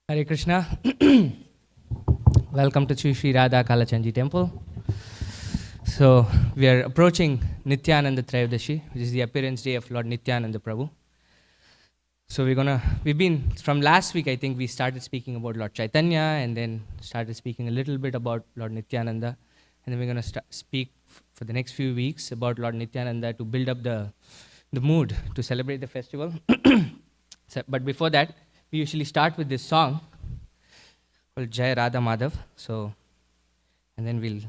Hare Krishna. Welcome to Sri Radha Kalachandji Temple. So we are approaching Nityananda Trayodasi, which is the appearance day of Lord Nityananda Prabhu. So we've been, from last week I think we started speaking about Lord Chaitanya and then started speaking a little bit about Lord Nityananda. And then we're going to speak for the next few weeks about Lord Nityananda to build up the mood to celebrate the festival. But before that, we usually start with this song called Jai Radha Madhav. So, and then we'll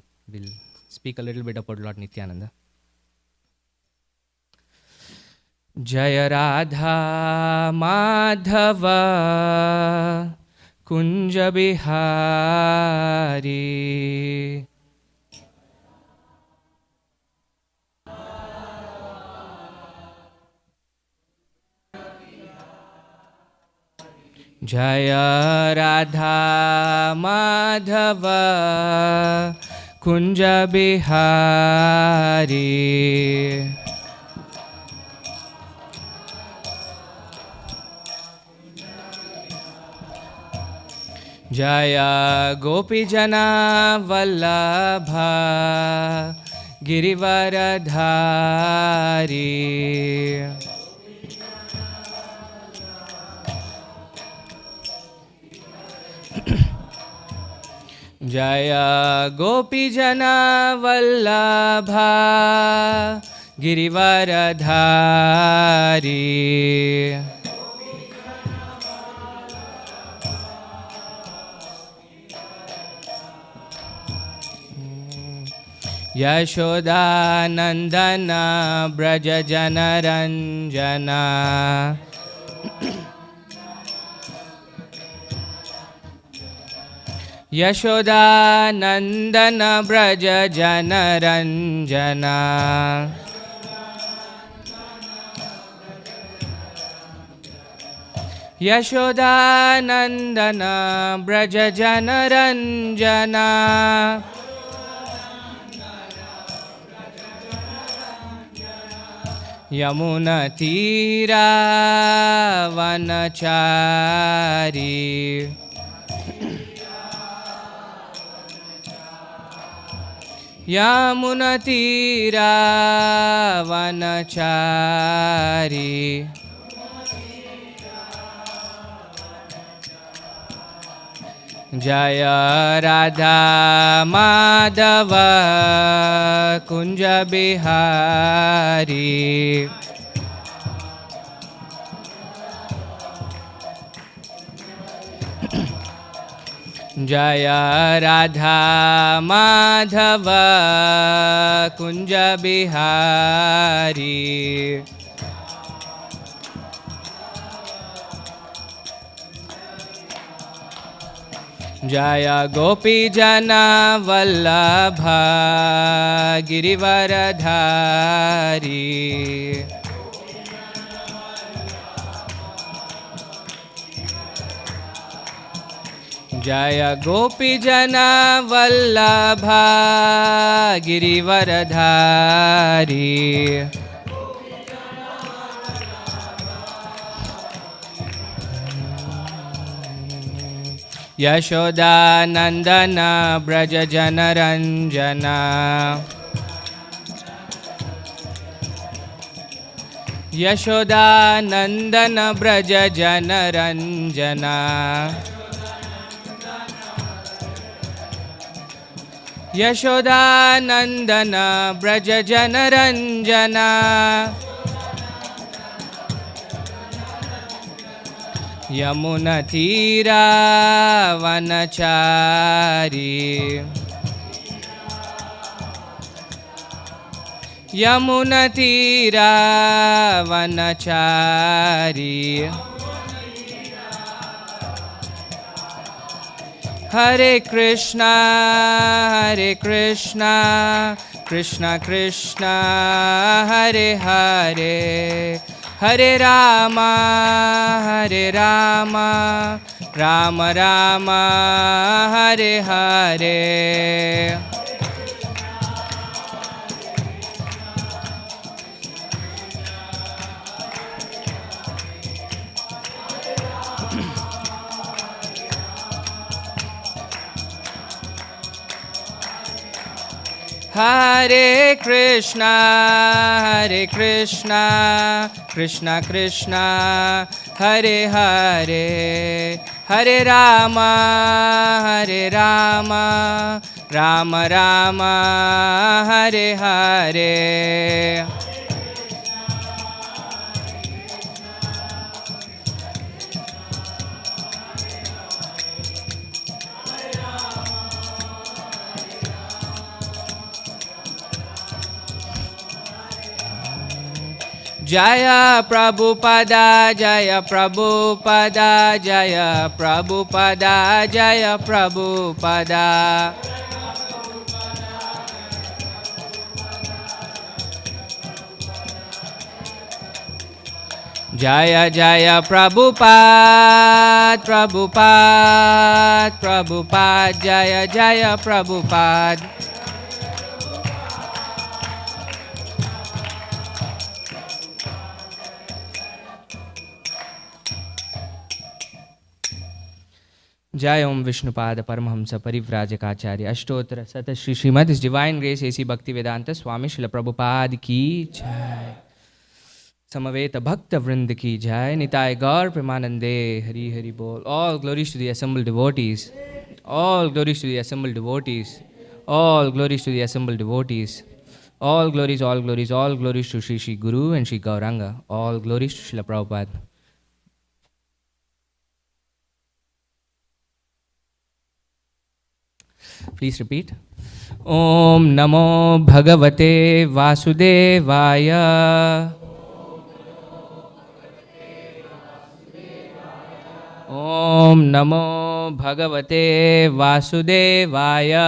speak a little bit about Lord Nityananda. Jai Radha Madhava Kunja Bihari Jaya Radha Madhava Kunja Bihari Jaya Gopi Jana Vallabha Girivaradhari Jaya Gopi Jana Vallabha Girivaradhari Yashoda Nandana Braja Jana Ranjana Yashoda Nandana Braja Jana Ranjana Yashoda Nandana Braja Jana Ranjana Yamuna Tira Vanachari Yamuna Tira Vanachari Jaya Radha Madhava Kunja Bihari Jaya Radha Madhava Kunja Bihari Jaya Gopi Jana Vallabha Girivaradhari Jaya Gopi Jana Vallabha Girivaradhari Yashoda Nandana Braja Jana Ranjana Yashoda Nandana Braja Jana Ranjana Yashoda Nandana Braja Jana Ranjana Yamuna Tira Vanachari Yamuna Tira Vanachari Hare Krishna Krishna Krishna Hare Hare Hare Rama Rama Rama Hare Hare Hare Krishna, Krishna Krishna, Hare Hare, Hare Rama, Rama Rama, Hare Hare. Jaya Prabhupada, Jaya Prabhupada, Jaya Prabhupada, Jaya Prabhupada. Jaya Jaya Prabhupada, Prabhupada, Prabhupada, Jaya Jaya Prabhupada. Jai Om Vishnupada Paramahamsa Parivrajakaacharya Ashtottara Sata Shri Srimad His Divine Grace A.C. Bhaktivedanta Swami Srila Prabhupada Ki Jai. Samaveta Bhakta Vrinda Ki Jai. Nitai Gaur Premanande Hari Hari Bol. All glories to the assembled devotees. All glories to the assembled devotees. All glories to the assembled devotees. All glories, all glories, all glories to Shri Shri Guru and Shri Gauranga. All glories to Srila Prabhupada. Please repeat. Om Namo Bhagavate Vasudevaya. Om Namo Bhagavate Vasudevaya.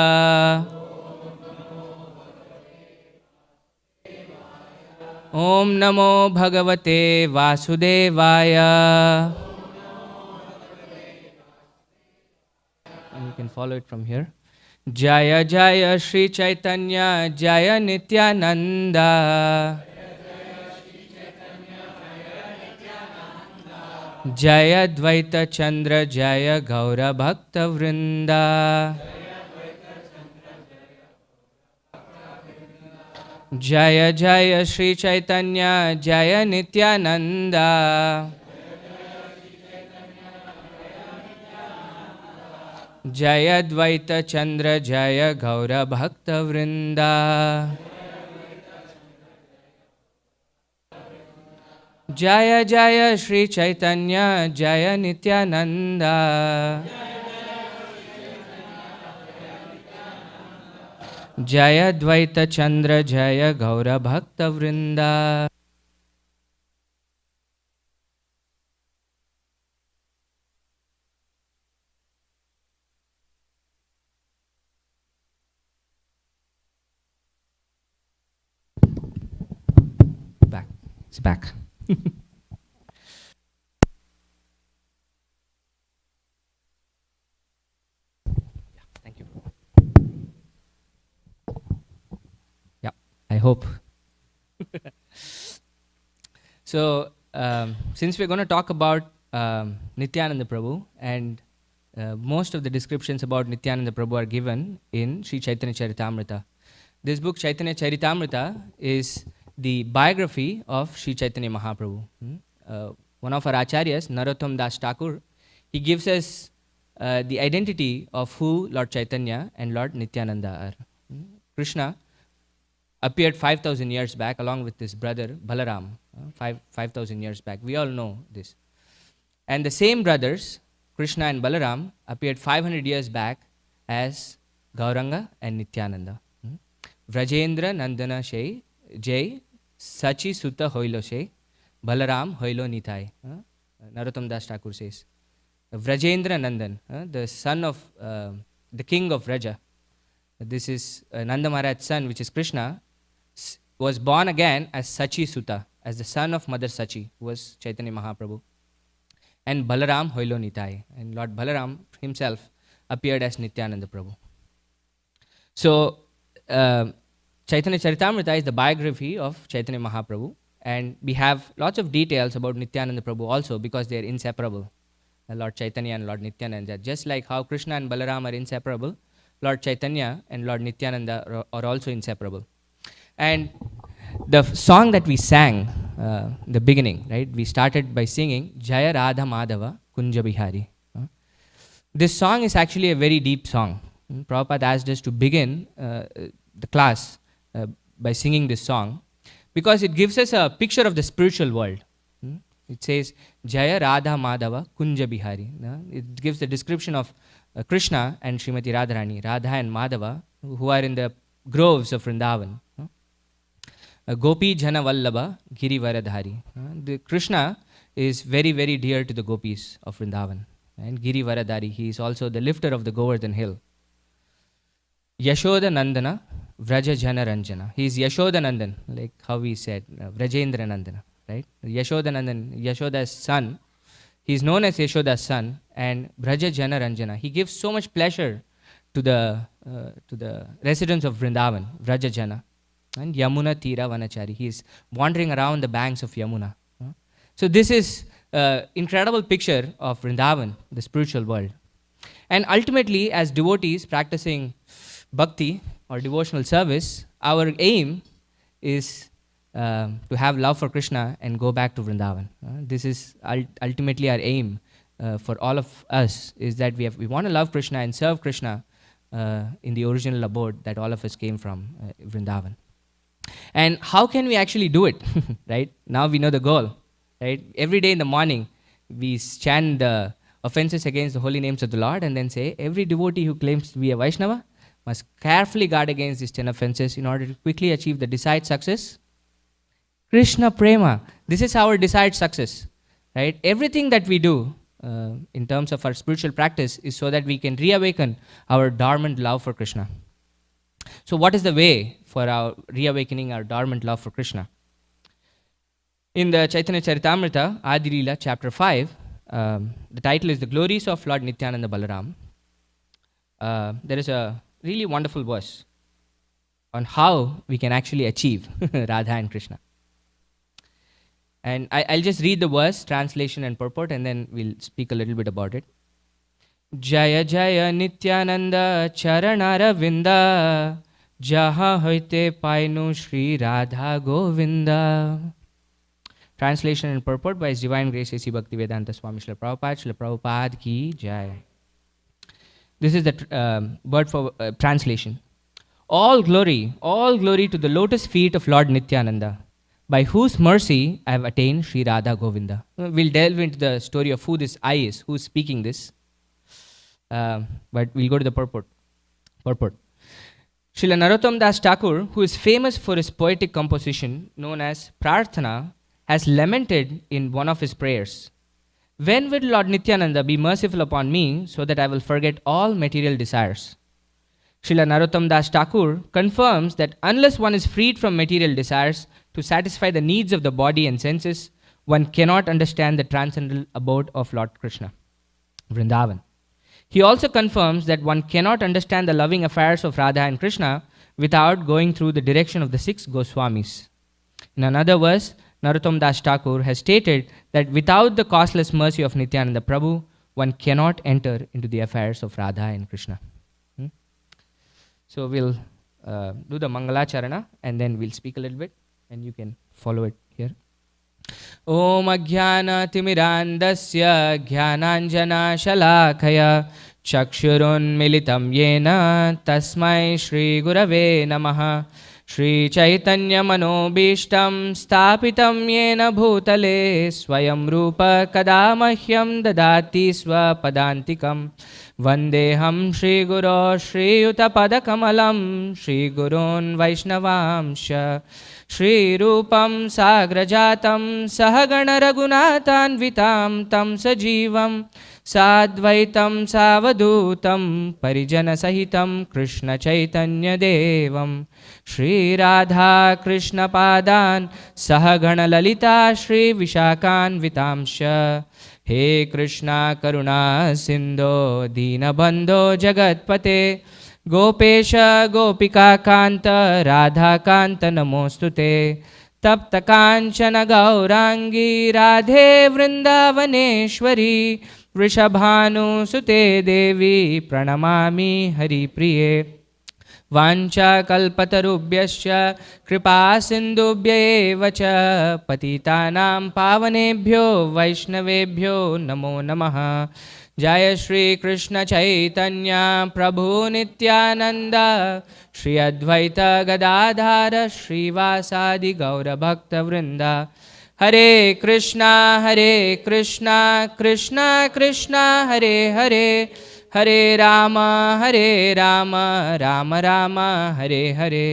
Om Namo Bhagavate Vasudevaya. And you can follow it from here. Jaya Jaya Shri Chaitanya Jaya Nityananda Jaya Dvaita Chandra Jaya Gaura Bhakta Vrinda Jaya Jaya Shri Chaitanya Jaya Nityananda Jaya Dvaita Chandra Jaya Gaura Bhakta Vrinda Jaya Jaya Shri Chaitanya Jaya Nityananda Jaya Dvaita Chandra Jaya Gaura Bhakta Vrinda. Back. It's back. Thank you. Yeah, I hope. So, since we're going to talk about Nityananda Prabhu, and most of the descriptions about Nityananda Prabhu are given in Sri Chaitanya Charitamrita. This book, Chaitanya Charitamrita, is the biography of Sri Chaitanya Mahaprabhu. One of our acharyas, Narottam Das Thakur, he gives us the identity of who Lord Chaitanya and Lord Nityananda are. Krishna appeared 5,000 years back along with his brother Balaram, 5,000 years back. We all know this. And the same brothers, Krishna and Balaram, appeared 500 years back as Gauranga and Nityananda. Vrajendra Nandana Shai Jai Sachi Sutta Hoilo Shai Balaram Hoilo Nitai. Narottam Das Thakur says. Vrajendra Nandan, the son of the king of Vraja. This is Nanda Maharaj's son, which is Krishna, was born again as Sachi Sutta, as the son of Mother Sachi, who was Chaitanya Mahaprabhu. And Balaram Hoilo Nitai. And Lord Balaram himself appeared as Nityananda Prabhu. So, Chaitanya Charitamrita is the biography of Chaitanya Mahaprabhu. And we have lots of details about Nityananda Prabhu also because they are inseparable. Lord Chaitanya and Lord Nityananda. Just like how Krishna and Balaram are inseparable, Lord Chaitanya and Lord Nityananda are also inseparable. And the song that we sang in the beginning, right? We started by singing Jaya Radha Madhava Kunja Bihari. This song is actually a very deep song. Prabhupada asked us to begin the class by singing this song because it gives us a picture of the spiritual world. It says Jaya Radha Madhava Kunja Bihari. It gives the description of Krishna and Srimati Radharani, Radha and Madhava, who are in the groves of Vrindavan. Gopi Jana Vallabha Giri Varadhari. The Krishna is very, very dear to the gopis of Vrindavan. And Giri Varadhari, he is also the lifter of the Govardhan hill. Yashoda Nandana Vraja Jana Ranjana. He is Yashoda Nandan, like how we said, Vrajendra Nandana, right? Yashoda Nandan, Yashoda's son. He is known as Yashoda's son, and Vraja Jana Ranjana. He gives so much pleasure to the residents of Vrindavan, Vraja Jana. And Yamuna Tira Vanachari. He is wandering around the banks of Yamuna. So this is an incredible picture of Vrindavan, the spiritual world. And ultimately, as devotees practicing bhakti or devotional service, our aim is to have love for Krishna and go back to Vrindavan. This is ultimately our aim for all of us, is that we want to love Krishna and serve Krishna in the original abode that all of us came from, Vrindavan. And how can we actually do it? Right? Now we know the goal. Right? Every day in the morning, we chant the offenses against the holy names of the Lord and then say, every devotee who claims to be a Vaishnava must carefully guard against these 10 offenses in order to quickly achieve the desired success. Krishna Prema. This is our desired success. Right? Everything that we do in terms of our spiritual practice is so that we can reawaken our dormant love for Krishna. So what is the way for our reawakening our dormant love for Krishna? In the Chaitanya Charitamrita, Adi Leela, chapter 5, the title is The Glories of Lord Nityananda Balaram. There is a really wonderful verse on how we can actually achieve Radha and Krishna. And I'll just read the verse, translation and purport, and then we'll speak a little bit about it. Jaya Jaya Nityananda Charanara Vinda Jaha Hoite Painu Shri Radha Govinda. Translation and purport by His Divine Grace A.C. Bhaktivedanta Swami Srila Prabhupada Ki Jai. This is the word for translation. All glory to the lotus feet of Lord Nityananda, by whose mercy I have attained Sri Radha Govinda. We'll delve into the story of who this I is, who's speaking this. But we'll go to the purport. Srila Narottam Das Thakur, who is famous for his poetic composition known as Prarthana, has lamented in one of his prayers, when will Lord Nityananda be merciful upon me so that I will forget all material desires? Srila Narottam Das Thakur confirms that unless one is freed from material desires to satisfy the needs of the body and senses, one cannot understand the transcendental abode of Lord Krishna, Vrindavan. He also confirms that one cannot understand the loving affairs of Radha and Krishna without going through the direction of the 6 Goswamis. In another verse, Narottam Das Thakur has stated that without the causeless mercy of Nityananda Prabhu, one cannot enter into the affairs of Radha and Krishna. So we'll do the Mangalacharana and then we'll speak a little bit and you can follow it here. Om Ajnana Timirandasya Jnananjana Shalakaya Chakshurun Militam Yena Tasmai Shri Gurave Namaha Shri Chaitanya Manobishtam Stapitam Yena Bhutale Swayam Rupa Kadamahyam Dadati Swapadantikam Vandeham Shri Guru Shri Utapadakamalam Shri Gurun Vaishnavamsha Shri Rupam Sagrajatam Sahagana Raghunathanvitam Tam Sajivam Sadvaitam Savadutam Parijana Sahitam Krishna Chaitanya Devam Shri Radha Krishna Padan Sahagana Lalita Shri Vishakan Vitamsha He Krishna Karuna Sindho Dina Bandho Jagatpate Gopesha Gopika Kanta Radha Kanta Namostute Tapta Kanchana Gaurangi Radhe Vrindavaneshwari वृषभानुसुते देवी प्रणमामि हरिप्रिये वाञ्छाकल्पतरुभ्यश्च कृपासिन्धुभ्य एव च पतितानां पावनेभ्यो वैष्णवेभ्यो नमो नमः। जय श्री कृष्ण चैतन्य प्रभु नित्यानंद श्री अद्वैत गदाधर श्रीवासादि गौरभक्तवृंद। हरे कृष्णा कृष्णा कृष्णा हरे हरे, हरे राम राम राम हरे हरे।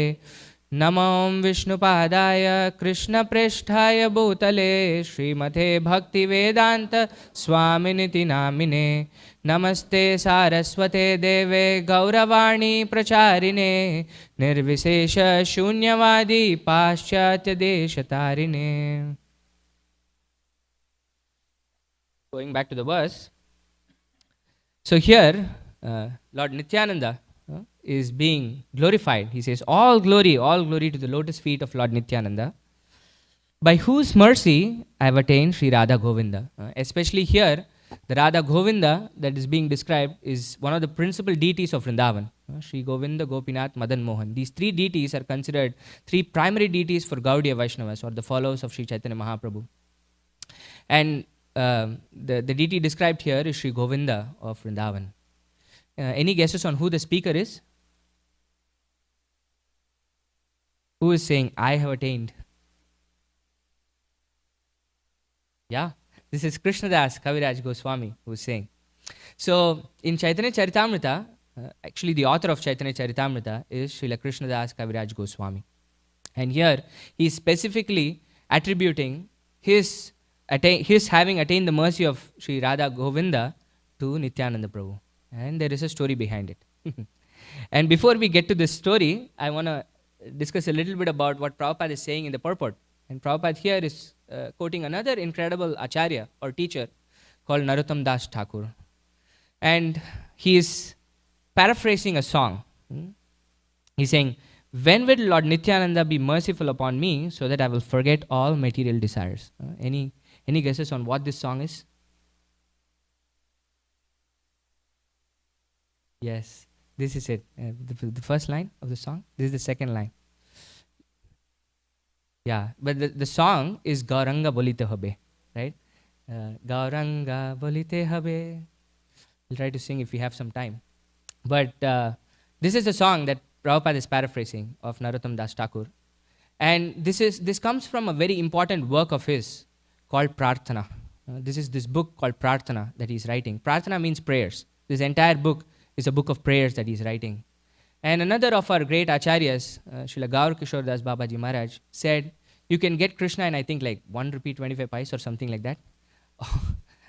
नमो विष्णुपादाय कृष्णप्रेष्ठाय भूतले श्रीमते भक्तिवेदांत स्वामिनिति नामिने। नमस्ते सारस्वते देवे गौरवाणी प्रचारिणे निर्विशेष शून्यवादी पाश्चात्य देशतारिणे। Going back to the verse. So here Lord Nityananda is being glorified. He says, all glory to the lotus feet of Lord Nityananda, by whose mercy I have attained Sri Radha Govinda. Especially here, the Radha Govinda that is being described is one of the principal deities of Vrindavan. Sri Govinda, Gopinath, Madan Mohan. These three deities are considered three primary deities for Gaudiya Vaishnavas, or the followers of Sri Chaitanya Mahaprabhu. And the deity described here is Sri Govinda of Vrindavan. Any guesses on who the speaker is? Who is saying, I have attained? Yeah, this is Krishnadas Kaviraj Goswami who is saying. So, in Chaitanya Charitamrita, actually the author of Chaitanya Charitamrita is Srila Krishnadas Kaviraj Goswami. And here, he is specifically attributing his having attained the mercy of Sri Radha Govinda to Nityananda Prabhu. And there is a story behind it. And before we get to this story, I want to discuss a little bit about what Prabhupada is saying in the purport. And Prabhupada here is quoting another incredible acharya or teacher called Narottam Das Thakur. And he is paraphrasing a song. He's saying, when will Lord Nityananda be merciful upon me so that I will forget all material desires? Any guesses on what this song is? Yes, this is it. The first line of the song. This is the second line. Yeah, but the song is Gauranga Bolite Habe, right? Gauranga Bolite Habe. We'll try to sing if we have some time. But this is the song that Prabhupada is paraphrasing of Narottam Das Thakur. And this comes from a very important work of his called Prarthana. This is this book called Prarthana that he's writing. Prarthana means prayers. This entire book is a book of prayers that he's writing. And another of our great acharyas, Srila Gaur Kishore Das Babaji Maharaj, said, you can get Krishna in I think like 1 rupee 25 paise or something like that.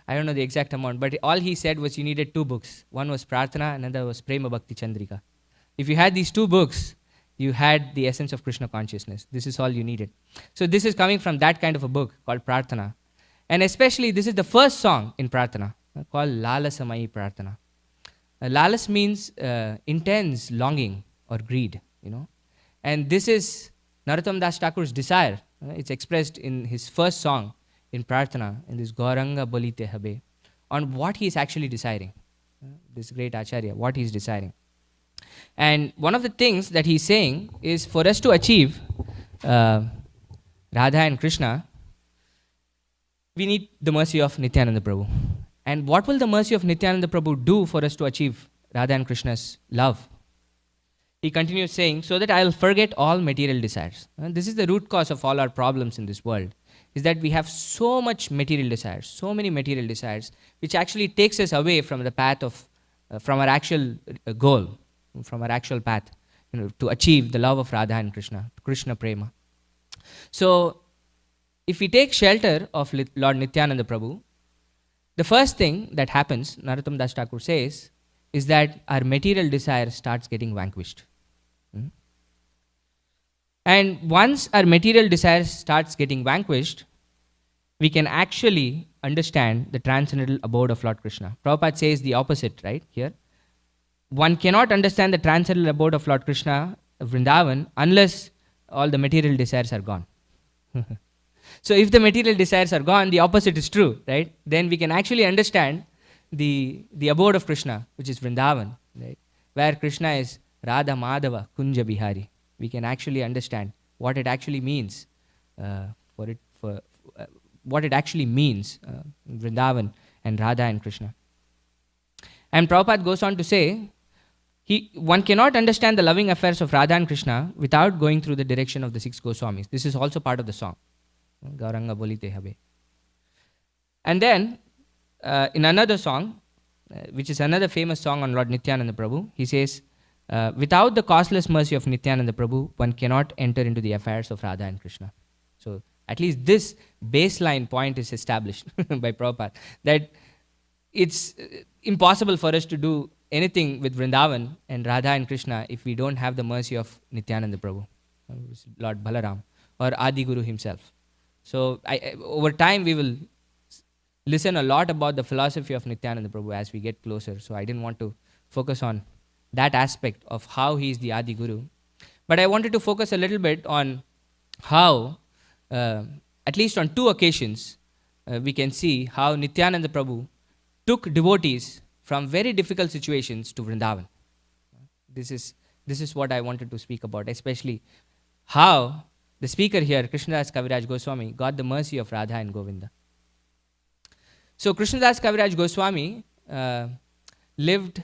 I don't know the exact amount, but all he said was you needed 2 books. One was Prarthana, another was Prema Bhakti Chandrika. If you had these 2 books, you had the essence of Krishna consciousness. This is all you needed. So this is coming from that kind of a book called Prarthana. And especially this is the first song in Prarthana called Lalasamayi Prarthana. Lalas means intense longing or greed, you know. And this is Narottam Das Thakur's desire. It's expressed in his first song in Prarthana, in this Gauranga Bolite Habe, on what he is actually desiring. This great Acharya, what he is desiring. And one of the things that he's saying is for us to achieve Radha and Krishna, we need the mercy of Nityananda Prabhu. And what will the mercy of Nityananda Prabhu do for us to achieve Radha and Krishna's love? He continues saying, so that I will forget all material desires. And this is the root cause of all our problems in this world, is that we have so much material desires, so many material desires, which actually takes us away from the path of, from our actual goal, from our actual path, you know, to achieve the love of Radha and Krishna, Krishna Prema. So, if we take shelter of Lord Nityananda Prabhu, the first thing that happens, Narottam Das Thakur says, is that our material desire starts getting vanquished. And once our material desire starts getting vanquished, we can actually understand the transcendental abode of Lord Krishna. Prabhupada says the opposite, right, here. One cannot understand the transcendental abode of Lord Krishna, Vrindavan, unless all the material desires are gone. So if the material desires are gone, the opposite is true, right? Then we can actually understand the abode of Krishna, which is Vrindavan, right? Where Krishna is Radha Madhava Kunja Bihari. We can actually understand what it actually means what it actually means, Vrindavan and Radha and Krishna. And Prabhupada goes on to say, one cannot understand the loving affairs of Radha and Krishna without going through the direction of the 6 Goswamis. This is also part of the song, Gauranga Bolite Habe. And then, in another song, which is another famous song on Lord Nityananda Prabhu, he says, without the causeless mercy of Nityananda Prabhu, one cannot enter into the affairs of Radha and Krishna. So, at least this baseline point is established by Prabhupada, that it's impossible for us to do anything with Vrindavan and Radha and Krishna if we don't have the mercy of Nityananda Prabhu, Lord Balaram, or Adi Guru himself. So, over time we will listen a lot about the philosophy of Nityananda Prabhu as we get closer. So, I didn't want to focus on that aspect of how he is the Adi Guru. But I wanted to focus a little bit on how, at least on 2 occasions, we can see how Nityananda Prabhu took devotees from very difficult situations to Vrindavan. This is what I wanted to speak about, especially how the speaker here, Krishnadas Kaviraj Goswami, got the mercy of Radha and Govinda. So Krishnadas Kaviraj Goswami lived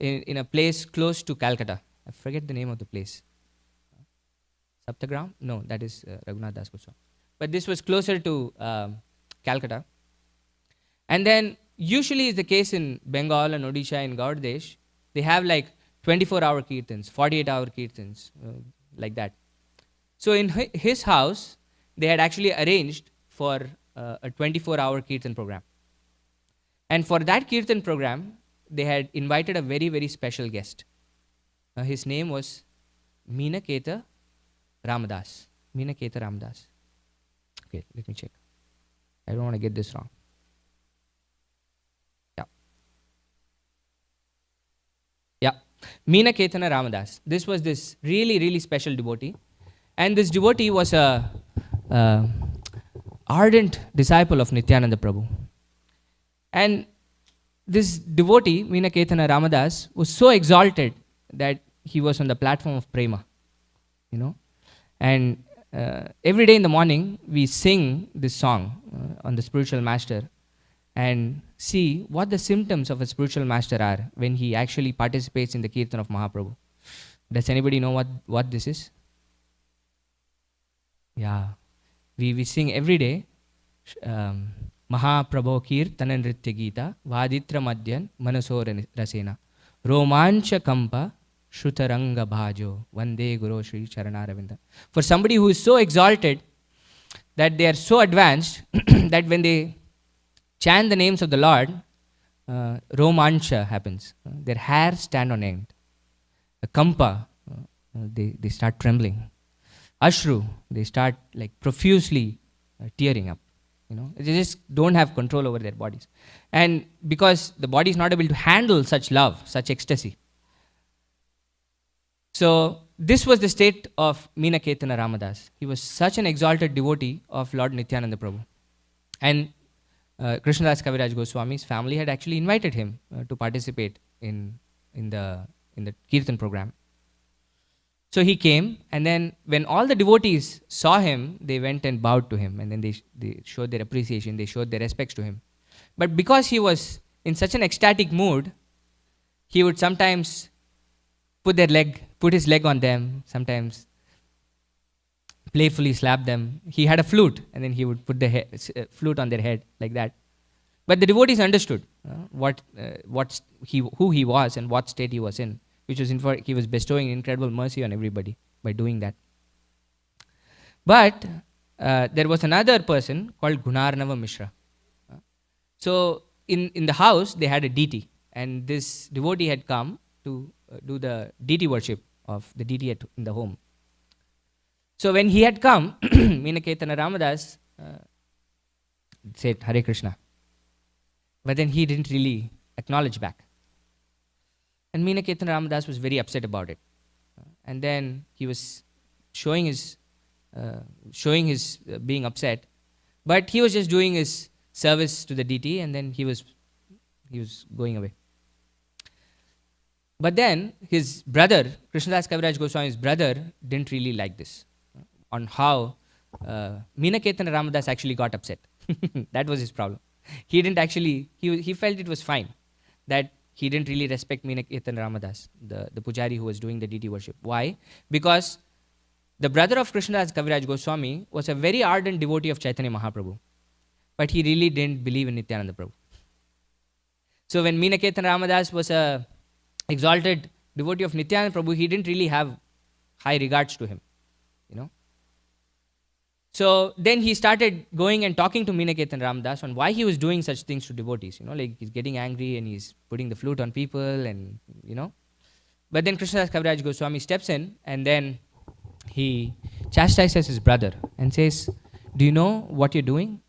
in a place close to Calcutta. I forget the name of the place. Saptagram? No, that is Raghunath Das Goswami. But this was closer to Calcutta. And then usually is the case in Bengal and Odisha and Gauradesh, they have like 24-hour kirtans, 48-hour kirtans, like that. So in his house, they had actually arranged for a 24-hour kirtan program. And for that kirtan program, they had invited a very, very special guest. His name was Meenaketa Ramadas. Meenaketa Ramadas. Okay, let me check. I don't want to get this wrong. Yeah. Meenaketana Ramadas. This was this really, really special devotee. And this devotee was a ardent disciple of Nityananda Prabhu. And this devotee, Meenaketana Ramadas, was so exalted that he was on the platform of prema, you know. And every day in the morning, we sing this song on the spiritual master and see what the symptoms of a spiritual master are when he actually participates in the kirtan of Mahaprabhu. Does anybody know what this is? Yeah. We sing every day, Mahaprabho Kirtana Nritya Gita, Vaditra Madhyan, Manaso Rasena, Romancha Kampa, Shrutaranga Bhajo, Vande Guru Shri Charanaravinda. For somebody who is so exalted that they are so advanced that when they chant the names of the Lord, Romancha happens. Their hair stand on end. A Kampa, they start trembling. Ashru, they start like profusely tearing up. You know, they just don't have control over their bodies. And because the body is not able to handle such love, such ecstasy. So this was the state of Meenaketana Ramadas. He was such an exalted devotee of Lord Nityananda Prabhu. And Krishnadas Kaviraj Goswami's family had actually invited him to participate in the Kirtan program. So he came, and then when all the devotees saw him, they went and bowed to him, and then they showed their appreciation, they showed their respects to him. But because he was in such an ecstatic mood, he would sometimes put his leg on them, sometimes playfully slap them. He had a flute, and then he would put the flute on their head like that. But the devotees understood who he was and what state he was in, which was he was bestowing incredible mercy on everybody by doing that. But there was another person called Gunarnava Mishra. So in the house, they had a deity, and this devotee had come to do the deity worship of the deity in the home. So when he had come, Meenaketana Ramadas said, Hare Krishna. But then he didn't really acknowledge back. And Meenaketana Ramadas was very upset about it. And then he was showing his being upset. But he was just doing his service to the deity, and then he was He was going away. But then his brother, Krishnadas Kaviraj Goswami's brother, didn't really like this, on how Meenaketan Ramadas actually got upset. That was his problem. He didn't actually, he felt it was fine that he didn't really respect Meenaketan Ramadas, the pujari who was doing the deity worship. Why? Because the brother of Krishnadas Kaviraj Goswami was a very ardent devotee of Chaitanya Mahaprabhu, but he really didn't believe in Nityananda Prabhu. So when Meenaketan Ramadas was a exalted devotee of Nityananda Prabhu, he didn't really have high regards to him, you know. So then he started going and talking to Meenaketan Ramadas on why he was doing such things to devotees, you know, like he's getting angry and he's putting the flute on people and, you know. But then Krishnadas Kaviraj Goswami steps in and then he chastises his brother and says, do you know what you're doing?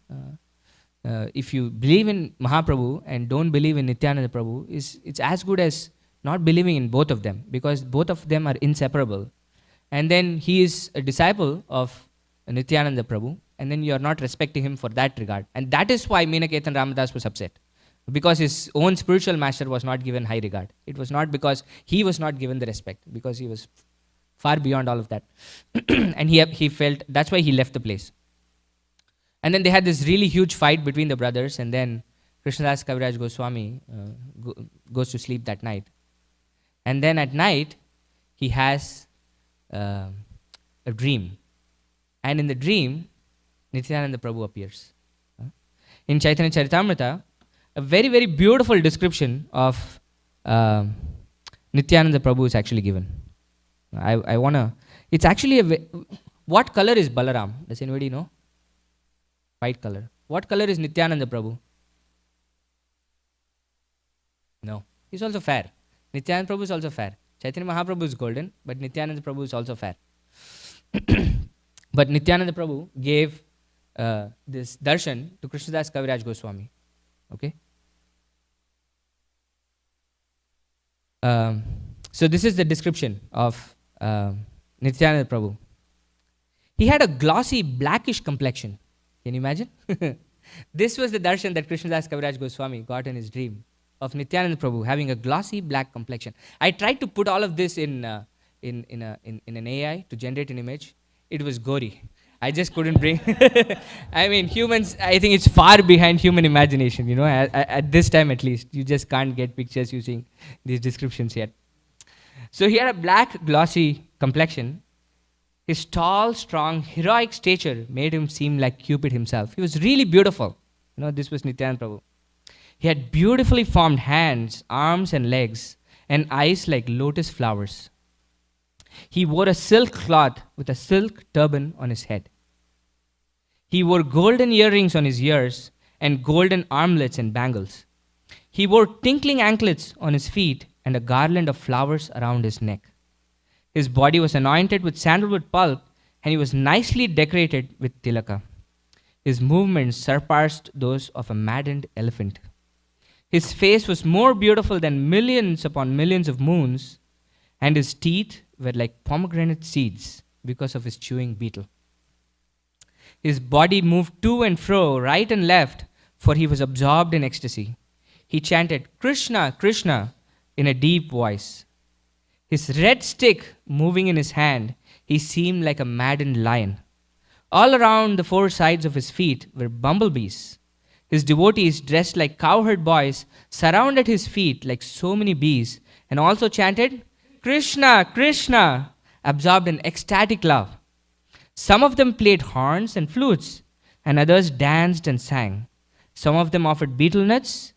If you believe in Mahaprabhu and don't believe in Nityananda Prabhu, it's as good as not believing in both of them, because both of them are inseparable. And then he is a disciple of Nityananda Prabhu, and then you are not respecting him for that regard. And that is why Meenaketan Ramadas was upset, because his own spiritual master was not given high regard. It was not because he was not given the respect, because he was far beyond all of that. And he felt, that's why he left the place. And then they had this really huge fight between the brothers, and then Krishnadas Kaviraj Goswami goes to sleep that night. And then at night, he has a dream. And in the dream, Nityananda Prabhu appears. In Chaitanya Charitamrita, a very, very beautiful description of Nityananda Prabhu is actually given. I want to, it's actually what color is Balaram? Does anybody know? White color. What color is Nityananda Prabhu? No. He's also fair. Nityananda Prabhu is also fair. Chaitanya Mahaprabhu is golden, but Nityananda Prabhu is also fair. But Nityananda Prabhu gave this darshan to Krishnadas Kaviraj Goswami. Okay? So this is the description of Nityananda Prabhu. He had a glossy blackish complexion. Can you imagine? This was the darshan that Krishnadas Kaviraj Goswami got in his dream of Nityananda Prabhu having a glossy black complexion. I tried to put all of this in an AI to generate an image. It was gory. I just couldn't bring. I mean, humans, I think it's far behind human imagination, you know, at this time at least. You just can't get pictures using these descriptions yet. So he had a black, glossy complexion. His tall, strong, heroic stature made him seem like Cupid himself. He was really beautiful. You know, this was Nityananda Prabhu. He had beautifully formed hands, arms and legs, and eyes like lotus flowers. He wore a silk cloth with a silk turban on his head. He wore golden earrings on his ears and golden armlets and bangles. He wore tinkling anklets on his feet and a garland of flowers around his neck. His body was anointed with sandalwood pulp, and he was nicely decorated with tilaka. His movements surpassed those of a maddened elephant. His face was more beautiful than millions upon millions of moons, and his teeth were like pomegranate seeds because of his chewing beetle. His body moved to and fro, right and left, for he was absorbed in ecstasy. He chanted, "Krishna, Krishna," in a deep voice. His red stick moving in his hand, he seemed like a maddened lion. All around the four sides of his feet were bumblebees. His devotees, dressed like cowherd boys, surrounded his feet like so many bees and also chanted, "Krishna, Krishna," absorbed in ecstatic love. Some of them played horns and flutes, and others danced and sang. Some of them offered betel nuts,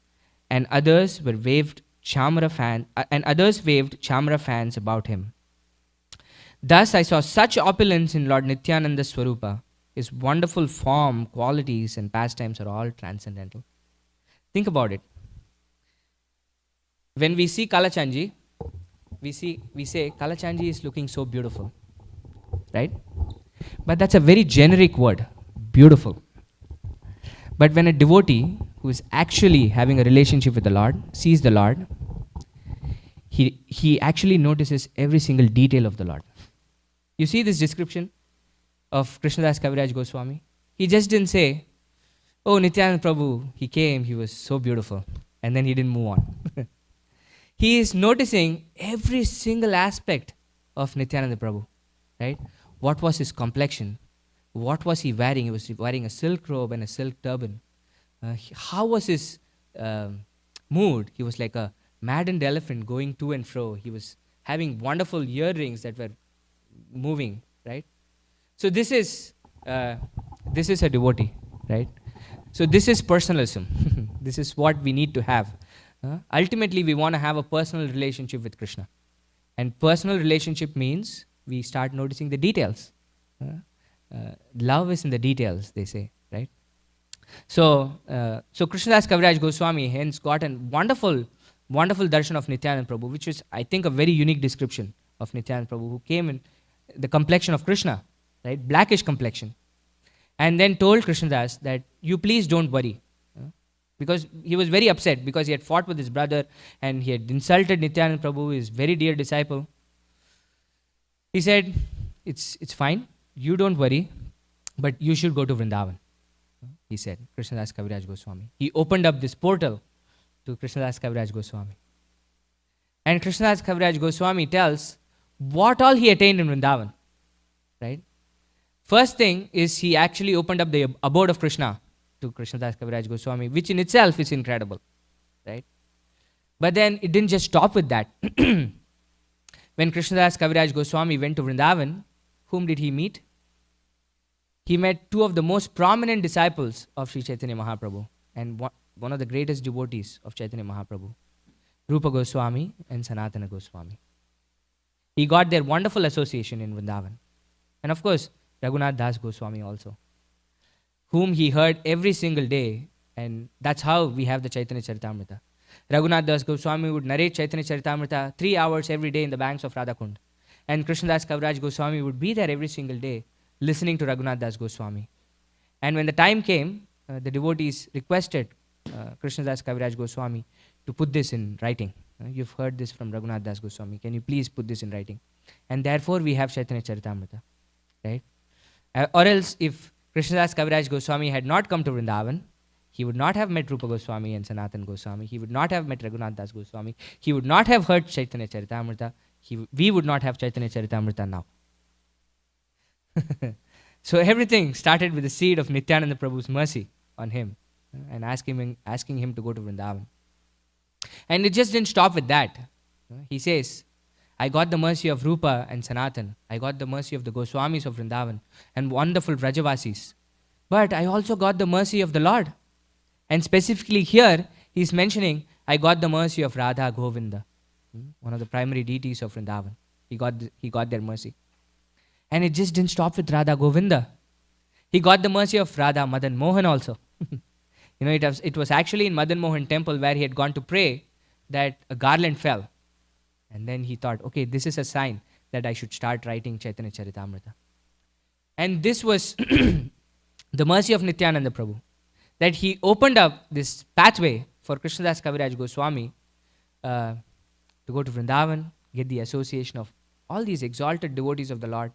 and others waved chamara fans about him. Thus I saw such opulence in Lord Nityananda's Swarupa. His wonderful form, qualities, and pastimes are all transcendental. Think about it. When we see Kalachanji, we say Kalachanji is looking so beautiful, right? But that's a very generic word, beautiful. But when a devotee who is actually having a relationship with the Lord sees the Lord, he actually notices every single detail of the Lord. You see this description of Krishnadas Kaviraj Goswami? He just didn't say, "Oh, Nityananda Prabhu, he came, he was so beautiful, And then he didn't move on. He is noticing every single aspect of Nityananda Prabhu, right? What was his complexion? What was he wearing? He was wearing a silk robe and a silk turban. How was his mood? He was like a maddened elephant going to and fro. He was having wonderful earrings that were moving, right? So this is a devotee, right? So this is personalism. This is what we need to have. Ultimately, we want to have a personal relationship with Krishna. And personal relationship means we start noticing the details. Love is in the details, they say, right? So Krishnadas Kaviraj Goswami hence got a wonderful darshan of Nityananda Prabhu, which is, I think, a very unique description of Nityananda Prabhu, who came in the complexion of Krishna, right? Blackish complexion. And then told Krishnadas that you please don't worry. Because he was very upset because he had fought with his brother and he had insulted Nityananda Prabhu, his very dear disciple. He said, it's fine, you don't worry, but you should go to Vrindavan, he said, Krishnadas Kaviraj Goswami. He opened up this portal to Krishnadas Kaviraj Goswami. And Krishnadas Kaviraj Goswami tells what all he attained in Vrindavan, right? First thing is he actually opened up the abode of Krishna to Krishnadas Kaviraj Goswami, which in itself is incredible, right? But then it didn't just stop with that. When Krishnadas Kaviraj Goswami went to Vrindavan, whom did he meet? He met two of the most prominent disciples of Sri Chaitanya Mahaprabhu and one of the greatest devotees of Chaitanya Mahaprabhu, Rupa Goswami and Sanatana Goswami. He got their wonderful association in Vrindavan. And of course, Raghunath Das Goswami also, whom he heard every single day, and that's how we have the Chaitanya Charitamrita. Raghunath Das Goswami would narrate Chaitanya Charitamrita 3 hours every day in the banks of Radhakund. And Krishnadas Kaviraj Goswami would be there every single day listening to Raghunath Das Goswami. And when the time came, the devotees requested Krishnadas Kaviraj Goswami to put this in writing. You've heard this from Raghunath Das Goswami. Can you please put this in writing? And therefore we have Chaitanya Charitamrita, right? Or else if Krishnadas Kaviraj Goswami had not come to Vrindavan, he would not have met Rupa Goswami and Sanatan Goswami. He would not have met Raghunath Das Goswami. He would not have heard Chaitanya Charitamrita. We would not have Chaitanya Charitamrita now. So everything started with the seed of Nityananda Prabhu's mercy on him and asking him to go to Vrindavan. And it just didn't stop with that. He says, I got the mercy of Rupa and Sanatan. I got the mercy of the Goswamis of Vrindavan and wonderful Vrajavasis. But I also got the mercy of the Lord. And specifically here, he's mentioning, I got the mercy of Radha Govinda, one of the primary deities of Vrindavan. He got their mercy. And it just didn't stop with Radha Govinda. He got the mercy of Radha Madan Mohan also. It was actually in Madan Mohan temple where he had gone to pray that a garland fell. And then he thought, okay, this is a sign that I should start writing Chaitanya Charitamrita. And this was the mercy of Nityananda Prabhu, that he opened up this pathway for Krishnadas Kaviraj Goswami to go to Vrindavan, get the association of all these exalted devotees of the Lord,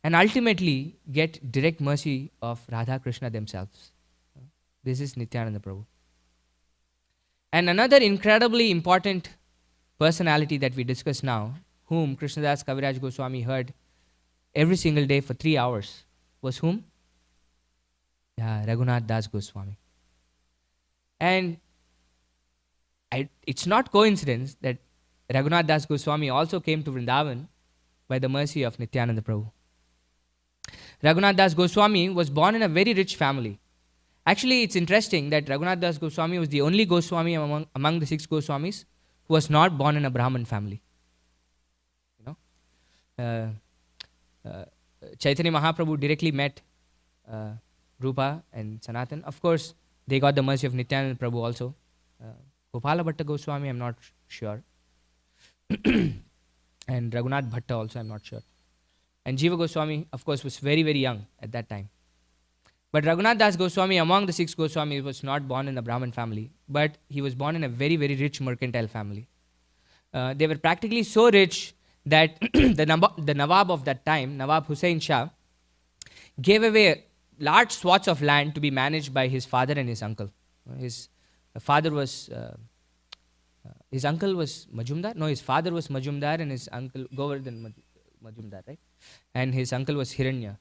and ultimately get direct mercy of Radha Krishna themselves. This is Nityananda Prabhu. And another incredibly important personality that we discuss now, whom Krishnadas Kaviraj Goswami heard every single day for 3 hours, was whom? Raghunath Das Goswami. And it's not coincidence that Raghunath Das Goswami also came to Vrindavan by the mercy of Nityananda Prabhu. Raghunath Das Goswami was born in a very rich family. Actually, it's interesting that Raghunath Das Goswami was the only Goswami among the 6 Goswamis who was not born in a Brahmin family. Chaitanya Mahaprabhu directly met Rupa and Sanatan. Of course, they got the mercy of Nityananda Prabhu also. Gopala Bhatta Goswami, I'm not sure. And Raghunath Bhatta also, I'm not sure. And Jiva Goswami, of course, was very, very young at that time. But Raghunath Das Goswami, among the 6 Goswamis, was not born in a Brahmin family, but he was born in a very, very rich mercantile family. They were practically so rich that the Nawab of that time, Nawab Hussain Shah, gave away large swaths of land to be managed by his father and his uncle. His father was His uncle was Majumdar. No, his father was Majumdar and his uncle Govardhan Majumdar, right? And his uncle was Hiranya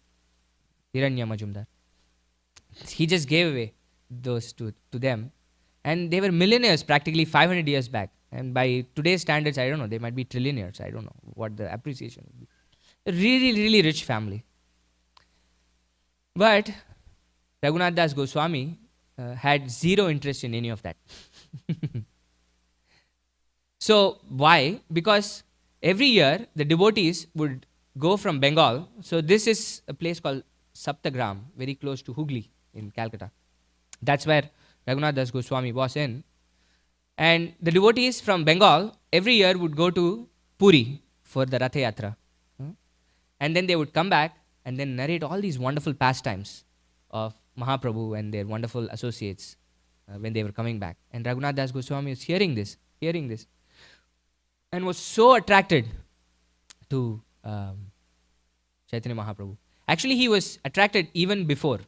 Majumdar. He just gave away those to them. And they were millionaires practically 500 years back. And by today's standards, I don't know, they might be trillionaires. I don't know what the appreciation would be. A really, really rich family. But Raghunath Das Goswami had zero interest in any of that. So why? Because every year the devotees would go from Bengal. So this is a place called Saptagram, very close to Hooghly in Calcutta. That's where Raghunath Das Goswami was in. And the devotees from Bengal every year would go to Puri for the Ratha Yatra. And then they would come back and then narrate all these wonderful pastimes of Mahaprabhu and their wonderful associates when they were coming back. And Raghunath Das Goswami was hearing this, and was so attracted to Chaitanya Mahaprabhu. Actually, he was attracted even before,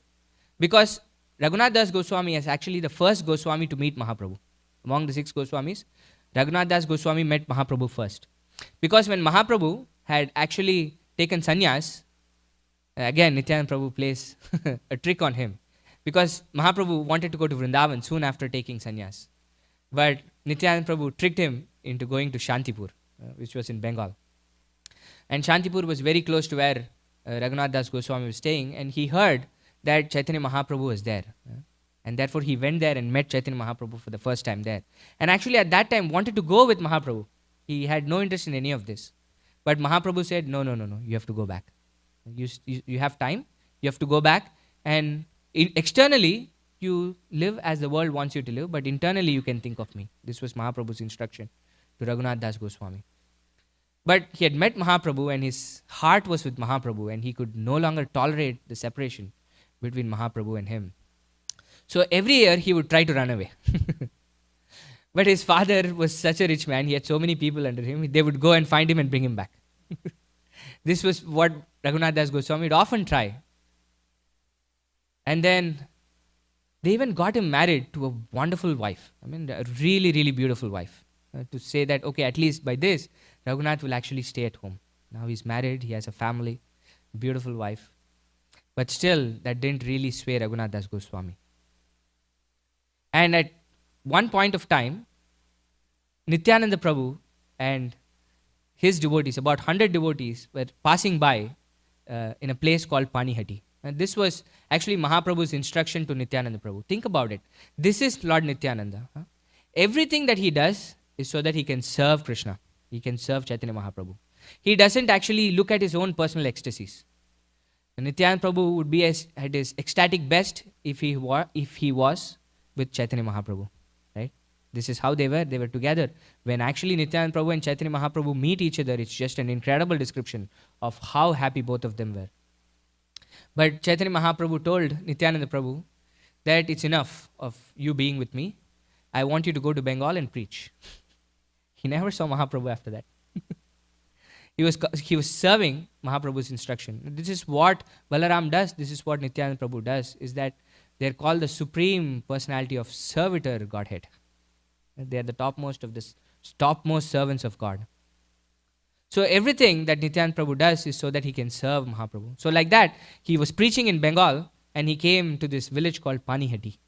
because Raghunath Das Goswami is actually the first Goswami to meet Mahaprabhu. Among the 6 Goswamis, Raghunath Das Goswami met Mahaprabhu first. Because when Mahaprabhu had actually taken sannyas, again Nityananda Prabhu plays a trick on him. Because Mahaprabhu wanted to go to Vrindavan soon after taking sannyas. But Nityananda Prabhu tricked him into going to Shantipur, which was in Bengal. And Shantipur was very close to where Raghunath Das Goswami was staying, and he heard that Chaitanya Mahaprabhu was there. And therefore he went there and met Chaitanya Mahaprabhu for the first time there. And actually at that time wanted to go with Mahaprabhu. He had no interest in any of this. But Mahaprabhu said, no, you have to go back. You have time, you have to go back, and externally you live as the world wants you to live, but internally you can think of me. This was Mahaprabhu's instruction to Raghunath Das Goswami. But he had met Mahaprabhu and his heart was with Mahaprabhu, and he could no longer tolerate the separation between Mahaprabhu and him. So every year he would try to run away. But his father was such a rich man, he had so many people under him, they would go and find him and bring him back. This was what Raghunath Das Goswami would often try. And then they even got him married to a wonderful wife. I mean, a really, really beautiful wife. To say that, okay, at least by this, Raghunath will actually stay at home. Now he's married, he has a family, beautiful wife. But still, that didn't really sway Raghunath Das Goswami. And at one point of time, Nityananda Prabhu and his devotees, about 100 devotees, were passing by in a place called Panihati. And this was actually Mahaprabhu's instruction to Nityananda Prabhu. Think about it. This is Lord Nityananda. Everything that he does is so that he can serve Krishna. He can serve Chaitanya Mahaprabhu. He doesn't actually look at his own personal ecstasies. Nityananda Prabhu would be at his ecstatic best if he was with Chaitanya Mahaprabhu. Right? This is how they were. They were together. When actually Nityananda Prabhu and Chaitanya Mahaprabhu meet each other, it's just an incredible description of how happy both of them were. But Chaitanya Mahaprabhu told Nityananda Prabhu that it's enough of you being with me. I want you to go to Bengal and preach. He never saw Mahaprabhu after that. He was serving Mahaprabhu's instruction. This is what Balaram does. This is what Nityananda Prabhu does. Is that they're called the supreme personality of servitor Godhead. They are the topmost servants of God. So everything that Nityananda Prabhu does is so that he can serve Mahaprabhu. So like that, he was preaching in Bengal and he came to this village called Panihati.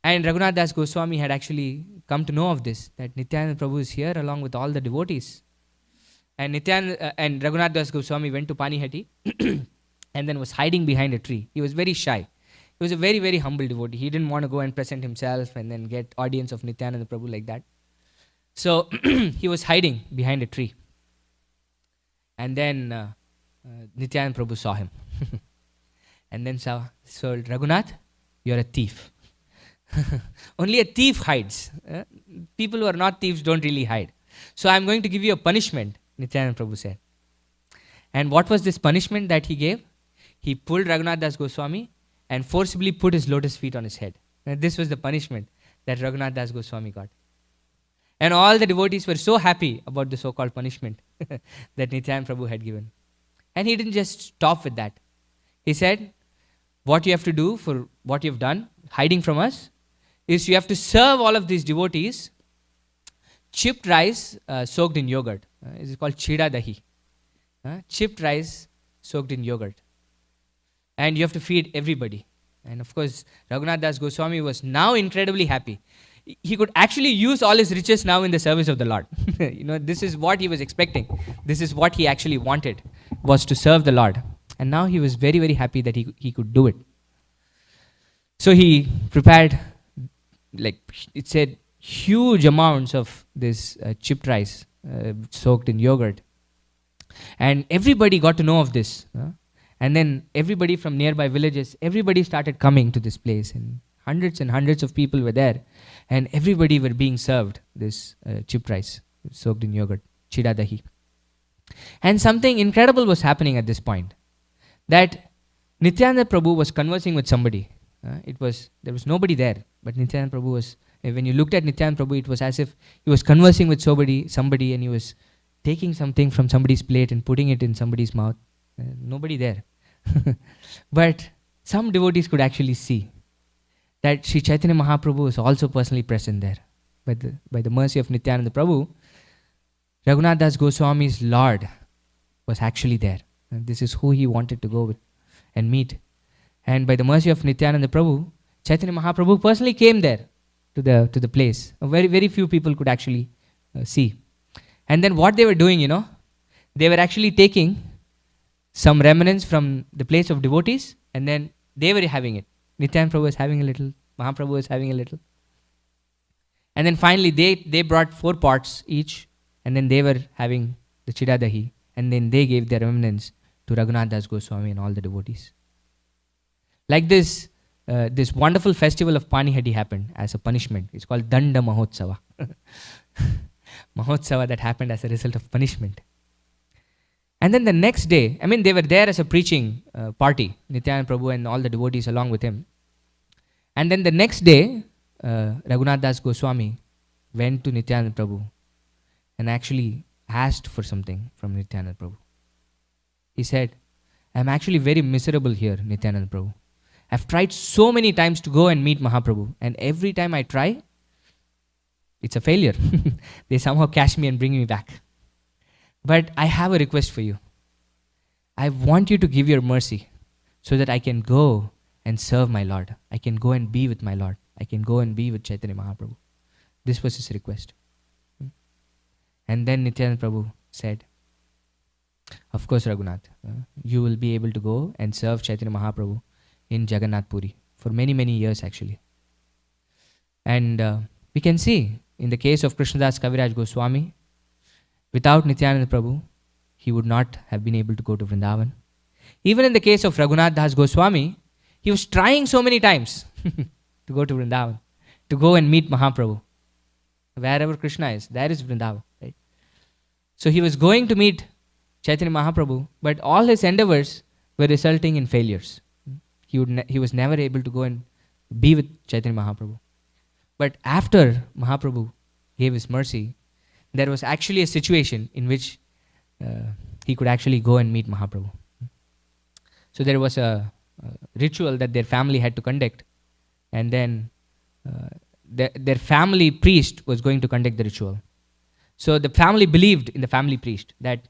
And Raghunath Das Goswami had actually come to know of this, that Nityananda Prabhu is here along with all the devotees. And Raghunath Das Goswami went to Panihati and then was hiding behind a tree. He was very shy. He was a very, very humble devotee. He didn't want to go and present himself and then get audience of Nityananda Prabhu like that. So he was hiding behind a tree. And then Nityananda Prabhu saw him. And then so Raghunath, you're a thief. Only a thief hides. People who are not thieves don't really hide. So I'm going to give you a punishment, Nityananda Prabhu said. And what was this punishment that he gave? He pulled Raghunath Das Goswami and forcibly put his lotus feet on his head. And this was the punishment that Raghunath Das Goswami got. And all the devotees were so happy about the so-called punishment that Nityananda Prabhu had given. And he didn't just stop with that. He said, what you have to do for what you've done, hiding from us, is you have to serve all of these devotees chipped rice soaked in yogurt. It's called chida dahi. Chipped rice soaked in yogurt. And you have to feed everybody. And of course, Raghunath Das Goswami was now incredibly happy. He could actually use all his riches now in the service of the Lord. This is what he was expecting. This is what he actually wanted, was to serve the Lord. And now he was very, very happy that he could do it. So he prepared, like it said, huge amounts of this chipped rice soaked in yogurt. And everybody got to know of this. And then everybody from nearby villages, everybody started coming to this place. And hundreds of people were there. And everybody were being served this chipped rice soaked in yogurt, chida dahi. And something incredible was happening at this point. That Nityananda Prabhu was conversing with somebody. There was nobody there. But Nityananda Prabhu was, when you looked at Nityananda Prabhu, it was as if he was conversing with somebody and he was taking something from somebody's plate and putting it in somebody's mouth. Nobody there. But some devotees could actually see that Sri Chaitanya Mahaprabhu was also personally present there. By the mercy of Nityananda Prabhu, Raghunath Das Goswami's Lord was actually there. And this is who he wanted to go with and meet. And by the mercy of Nityananda Prabhu, Chaitanya Mahaprabhu personally came there to the place. Very, very few people could actually see. And then what they were doing, they were actually taking some remnants from the place of devotees, and then they were having it. Nityananda Prabhu was having a little, Mahaprabhu was having a little. And then finally they brought 4 pots each, and then they were having the chida dahi, and then they gave their remnants to Raghunath Das Goswami and all the devotees. Like this wonderful festival of Panihadi happened as a punishment. It's called Danda Mahotsava. Mahotsava that happened as a result of punishment. And then the next day, they were there as a preaching party, Nityananda Prabhu and all the devotees along with him. And then the next day, Raghunath Das Goswami went to Nityananda Prabhu and actually asked for something from Nityananda Prabhu. He said, I'm actually very miserable here, Nityananda Prabhu. I've tried so many times to go and meet Mahaprabhu, and every time I try, it's a failure. They somehow catch me and bring me back. But I have a request for you. I want you to give your mercy so that I can go and serve my Lord. I can go and be with my Lord. I can go and be with Chaitanya Mahaprabhu. This was his request. And then Nityananda Prabhu said, of course, Raghunath, you will be able to go and serve Chaitanya Mahaprabhu in Jagannath Puri for many, many years actually. And we can see in the case of Krishnadas Kaviraj Goswami, without Nityananda Prabhu, he would not have been able to go to Vrindavan. Even in the case of Raghunath Das Goswami, he was trying so many times to go to Vrindavan, to go and meet Mahaprabhu. Wherever Krishna is, there is Vrindavan. Right? So he was going to meet Chaitanya Mahaprabhu, but all his endeavors were resulting in failures. He was never able to go and be with Chaitanya Mahaprabhu. But after Mahaprabhu gave his mercy, there was actually a situation in which he could actually go and meet Mahaprabhu. So there was a ritual that their family had to conduct, and then their family priest was going to conduct the ritual. So the family believed in the family priest. That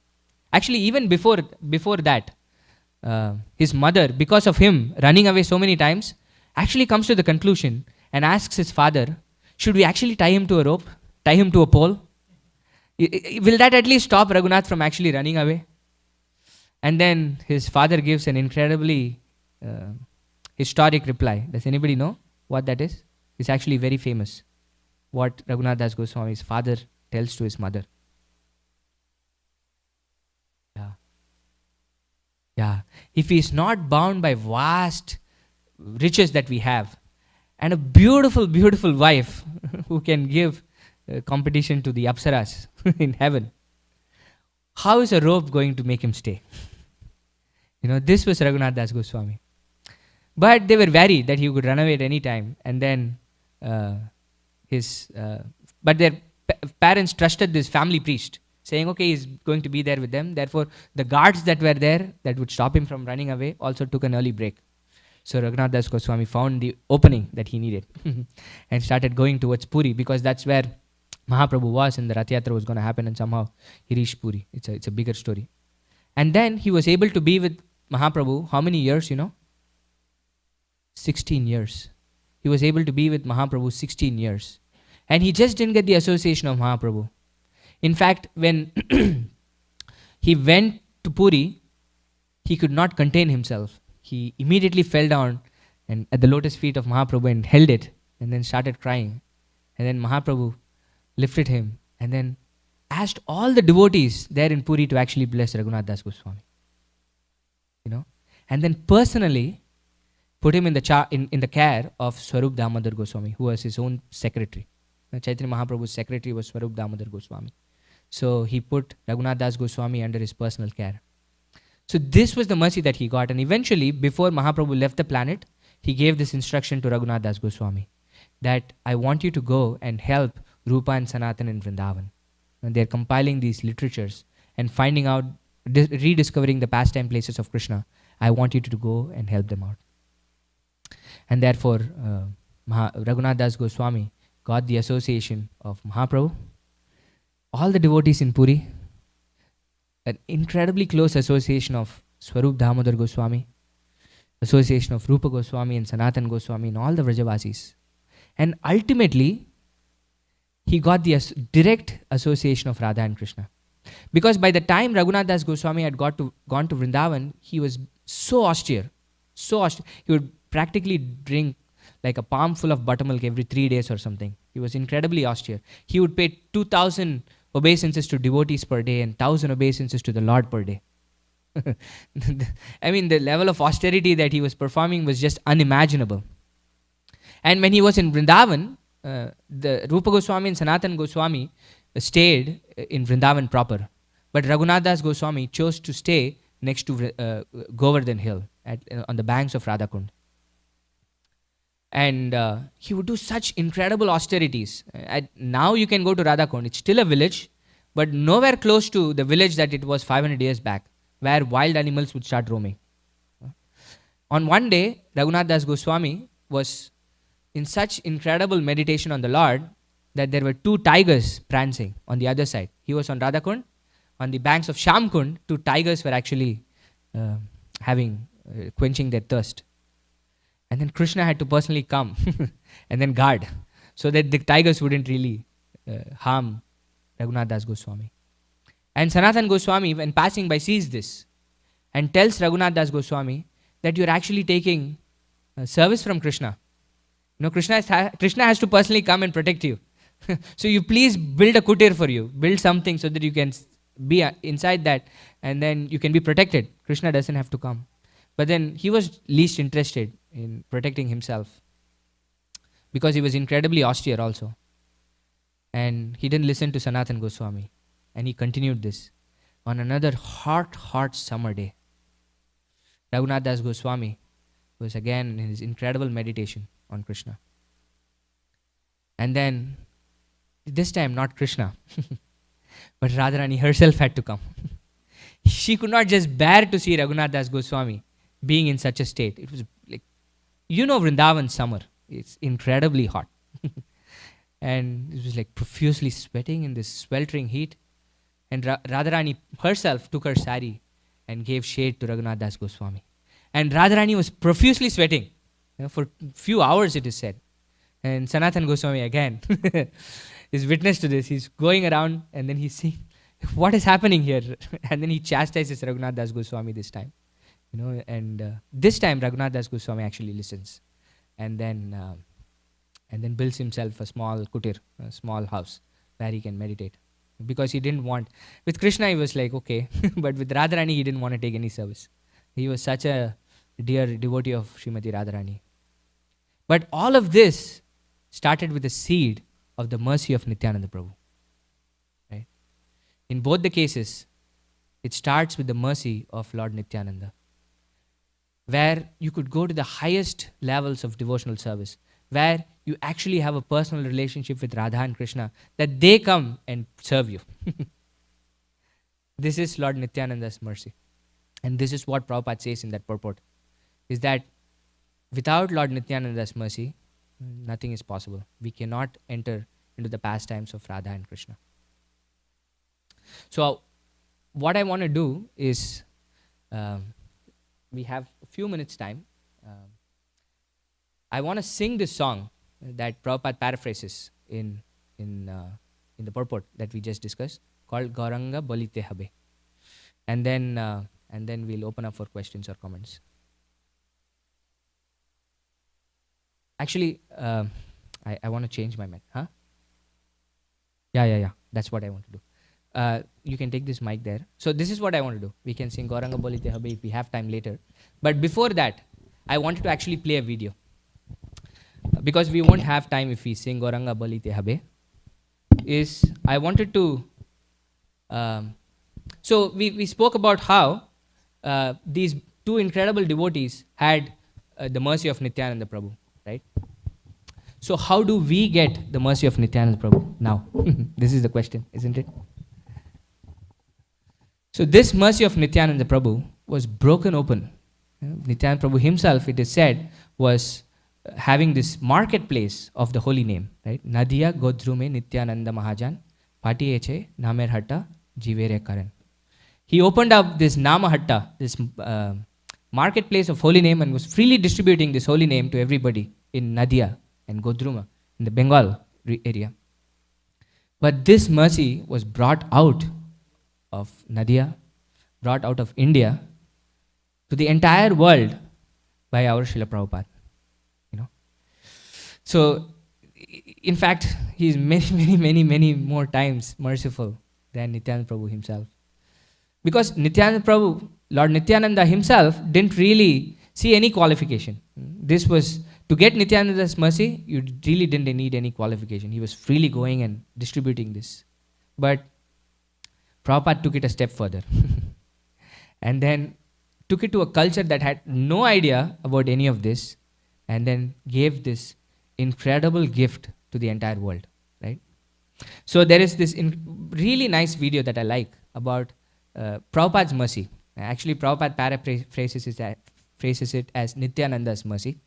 actually even before that, his mother, because of him running away so many times, actually comes to the conclusion and asks his father, should we actually tie him to a rope, tie him to a pole? Will that at least stop Raghunath from actually running away? And then his father gives an incredibly historic reply. Does anybody know what that is? It's actually very famous. What Raghunath Das Goswami's father tells to his mother. Yeah. If he is not bound by vast riches that we have, and a beautiful, beautiful wife who can give competition to the Apsaras in heaven, how is a rope going to make him stay? This was Raghunath Das Goswami. But they were worried that he could run away at any time. And then but their parents trusted this family priest, saying, okay, he's going to be there with them. Therefore, the guards that were there that would stop him from running away also took an early break. So Raghunath Das Goswami found the opening that he needed and started going towards Puri, because that's where Mahaprabhu was, and the Rath Yatra was going to happen, and somehow he reached Puri. It's a bigger story. And then he was able to be with Mahaprabhu. How many years, 16 years. He was able to be with Mahaprabhu 16 years. And he just didn't get the association of Mahaprabhu. In fact, when he went to Puri, he could not contain himself. He immediately fell down and at the lotus feet of Mahaprabhu and held it and then started crying. And then Mahaprabhu lifted him and then asked all the devotees there in Puri to actually bless Raghunath Das Goswami. And then personally put him in the care of Swarup Damodar Goswami, who was his own secretary. Chaitanya Mahaprabhu's secretary was Swarup Damodar Goswami. So he put Raghunath Das Goswami under his personal care. So this was the mercy that he got. And eventually, before Mahaprabhu left the planet, he gave this instruction to Raghunath Das Goswami that I want you to go and help Rupa and Sanatan in Vrindavan. And they're compiling these literatures and finding out, rediscovering the pastime places of Krishna. I want you to go and help them out. And therefore, Raghunath Das Goswami got the association of Mahaprabhu, all the devotees in Puri, an incredibly close association of Swarup Damodar Goswami, association of Rupa Goswami and Sanatan Goswami and all the Vrajavasis. And ultimately, he got the direct association of Radha and Krishna. Because by the time Raghunath Das Goswami had gone to Vrindavan, he was so austere. He would practically drink like a palm full of buttermilk every 3 days or something. He was incredibly austere. He would pay 2,000 obeisances to devotees per day and 1,000 obeisances to the Lord per day. I mean, the level of austerity that he was performing was just unimaginable. And when he was in Vrindavan, the Rupa Goswami and Sanatan Goswami stayed in Vrindavan proper. But Raghunath Das Goswami chose to stay next to Govardhan Hill on the banks of Radhakund. And he would do such incredible austerities. Now you can go to Radhakund. It's still a village, but nowhere close to the village that it was 500 years back, where wild animals would start roaming. On one day, Raghunath Das Goswami was in such incredible meditation on the Lord that there were 2 tigers prancing on the other side. He was on Radhakund. On the banks of Shamkund, 2 tigers were actually quenching their thirst. And then Krishna had to personally come and then guard so that the tigers wouldn't really harm Raghunath Das Goswami. And Sanatan Goswami, when passing by, sees this and tells Raghunath Das Goswami that you're actually taking service from Krishna. Krishna has to personally come and protect you. So you please build a kutir for you. Build something so that you can be inside that and then you can be protected. Krishna doesn't have to come. But then he was least interested in protecting himself because he was incredibly austere also. And he didn't listen to Sanatan Goswami. And he continued this. On another hot summer day, Raghunath Das Goswami was again in his incredible meditation on Krishna. And then, this time not Krishna, but Radharani herself had to come. She could not just bear to see Raghunath Das Goswami being in such a state. It was like, Vrindavan summer. It's incredibly hot. And it was like profusely sweating in this sweltering heat. And Radharani herself took her sari and gave shade to Raghunath Das Goswami. And Radharani was profusely sweating for a few hours, it is said. And Sanatan Goswami again is witness to this. He's going around and then he's seeing, what is happening here? And then he chastises Raghunath Das Goswami this time. And this time Raghunath Das Goswami actually listens. And then builds himself a small kutir, a small house where he can meditate. Because he didn't want, with Krishna he was like, okay, but with Radharani he didn't want to take any service. He was such a dear devotee of Srimati Radharani. But all of this started with the seed of the mercy of Nityananda Prabhu. Right? In both the cases, it starts with the mercy of Lord Nityananda, where you could go to the highest levels of devotional service, where you actually have a personal relationship with Radha and Krishna, that they come and serve you. This is Lord Nityananda's mercy. And this is what Prabhupada says in that purport, is that without Lord Nityananda's mercy, nothing is possible. We cannot enter into the pastimes of Radha and Krishna. So what I want to do is, we have a few minutes time. I want to sing this song that Prabhupada paraphrases in the purport that we just discussed, called Gauranga Bolite Habe. And then we'll open up for questions or comments. Actually, I want to change my mic. Huh? Yeah. That's what I want to do. You can take this mic there. So this is what I want to do. We can sing Gauranga Bolite Habe if we have time later. But before that, I wanted to actually play a video. Because we won't have time if we sing Gauranga Bolite Habe. I wanted to... so we spoke about how these two incredible devotees had the mercy of Nityananda Prabhu, right? So how do we get the mercy of Nityananda Prabhu now? This is the question, isn't it? So this mercy of Nityananda Prabhu was broken open. Nityananda Prabhu himself, it is said, was having this marketplace of the holy name, right? Nadiya Godrume Nityananda Mahajan, Pati Eche Namer Hatta Jivere Karan. He opened up this Namahatta, this marketplace of holy name, and was freely distributing this holy name to everybody in Nadia and Godruma, in the Bengal area. But this mercy was brought out of Nadia, brought out of India to the entire world by our Srila Prabhupada. So, in fact, he is many more times merciful than Nityananda Prabhu himself. Because Nityananda Prabhu, Lord Nityananda himself, didn't really see any qualification. This was, to get Nityananda's mercy, you really didn't need any qualification. He was freely going and distributing this. But Prabhupada took it a step further. And then took it to a culture that had no idea about any of this, and then gave this incredible gift to the entire world, right? So there is this really nice video that I like about Prabhupada's mercy. Actually, Prabhupada paraphrases it as Nityananda's mercy,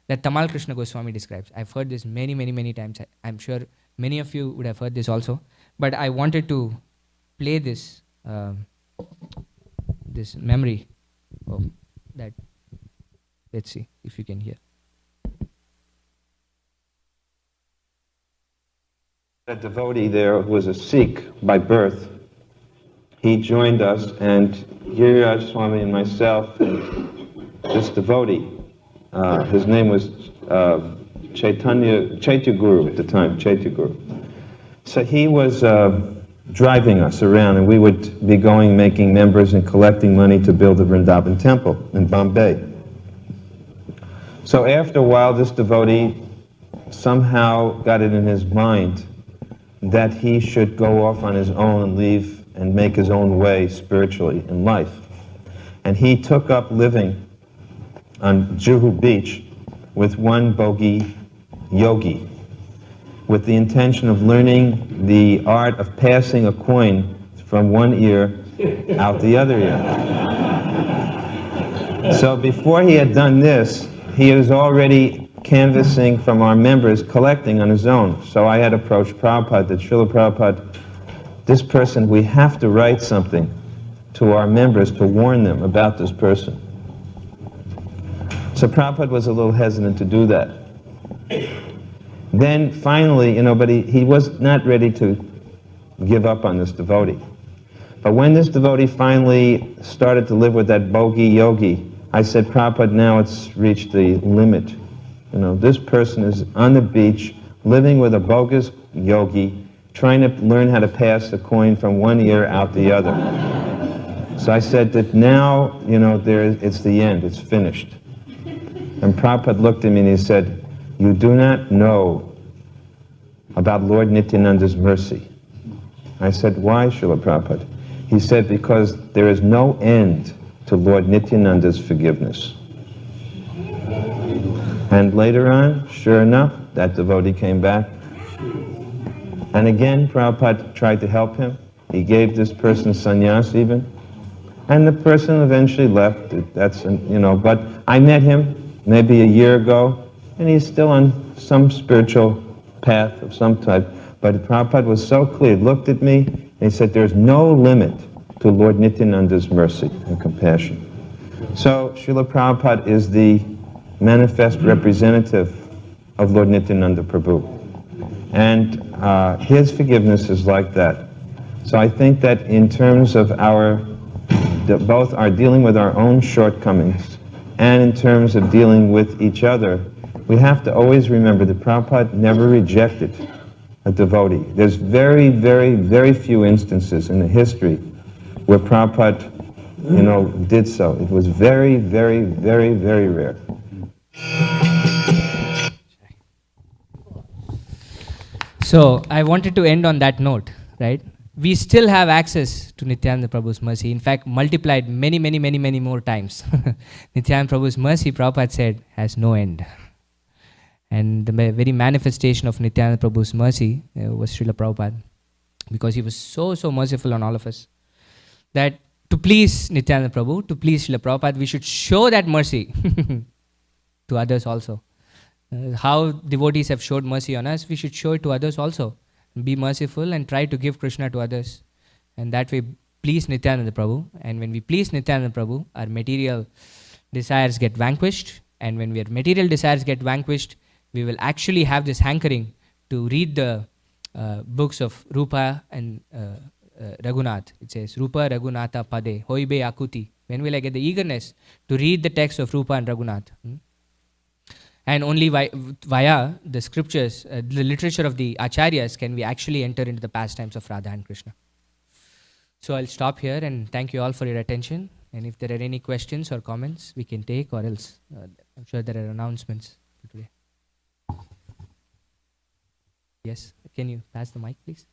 that Tamal Krishna Goswami describes. I've heard this many times. I'm sure many of you would have heard this also. But I wanted to play this this memory of that. Let's see if you can hear. A devotee there was a Sikh by birth. He joined us, and Giriraj Swami and myself, and this devotee, his name was Chaitya Guru at the time, Chaitya Guru. So he was driving us around, and we would be going, making members and collecting money to build the Vrindavan temple in Bombay. So after a while, this devotee somehow got it in his mind that he should go off on his own and leave and make his own way spiritually in life. And he took up living on Juhu Beach with one bogi yogi, with the intention of learning the art of passing a coin from one ear out the other ear. So before he had done this, he was already canvassing from our members, collecting on his own. So I had approached Prabhupada, that Srila Prabhupada, this person, we have to write something to our members to warn them about this person. So Prabhupada was a little hesitant to do that. Then finally, but he was not ready to give up on this devotee. But when this devotee finally started to live with that bogi yogi, I said, Prabhupada, now it's reached the limit. This person is on the beach, living with a bogus yogi, trying to learn how to pass the coin from one ear out the other. So I said that now, it's the end, it's finished. And Prabhupada looked at me and he said, you do not know about Lord Nityananda's mercy. I said, why, Srila Prabhupada? He said, because there is no end to Lord Nityananda's forgiveness. And later on, sure enough, that devotee came back. And again, Prabhupada tried to help him. He gave this person sannyas even. And the person eventually left. But I met him maybe a year ago, and he's still on some spiritual path of some type. But Prabhupada was so clear, looked at me, and he said, there's no limit to Lord Nityananda's mercy and compassion. So Srila Prabhupada is the manifest representative of Lord Nityananda Prabhu. And his forgiveness is like that. So I think that in terms of both our dealing with our own shortcomings and in terms of dealing with each other, we have to always remember that Prabhupada never rejected a devotee. There's very, very, very few instances in the history where Prabhupada, did so. It was very, very, very, very rare. So I wanted to end on that note, right? We still have access to Nityananda Prabhu's mercy. In fact, multiplied many, many, many, many more times. Nityananda Prabhu's mercy, Prabhupada said, has no end. And the very manifestation of Nityananda Prabhu's mercy was Srila Prabhupada. Because he was so, so merciful on all of us. That to please Nityananda Prabhu, to please Srila Prabhupada, we should show that mercy to others also. How devotees have showed mercy on us, we should show it to others also. Be merciful and try to give Krishna to others. And that way please Nityananda Prabhu. And when we please Nityananda Prabhu, our material desires get vanquished. And when our material desires get vanquished, we will actually have this hankering to read the books of Rupa and Raghunath. It says, Rupa Raghunatha Pade, Hoibe Akuti. When will I get the eagerness to read the text of Rupa and Raghunath? And only via the scriptures, the literature of the acharyas, can we actually enter into the pastimes of Radha and Krishna. So I'll stop here and thank you all for your attention. And if there are any questions or comments, we can take, or else I'm sure there are announcements for today. Yes, can you pass the mic, please?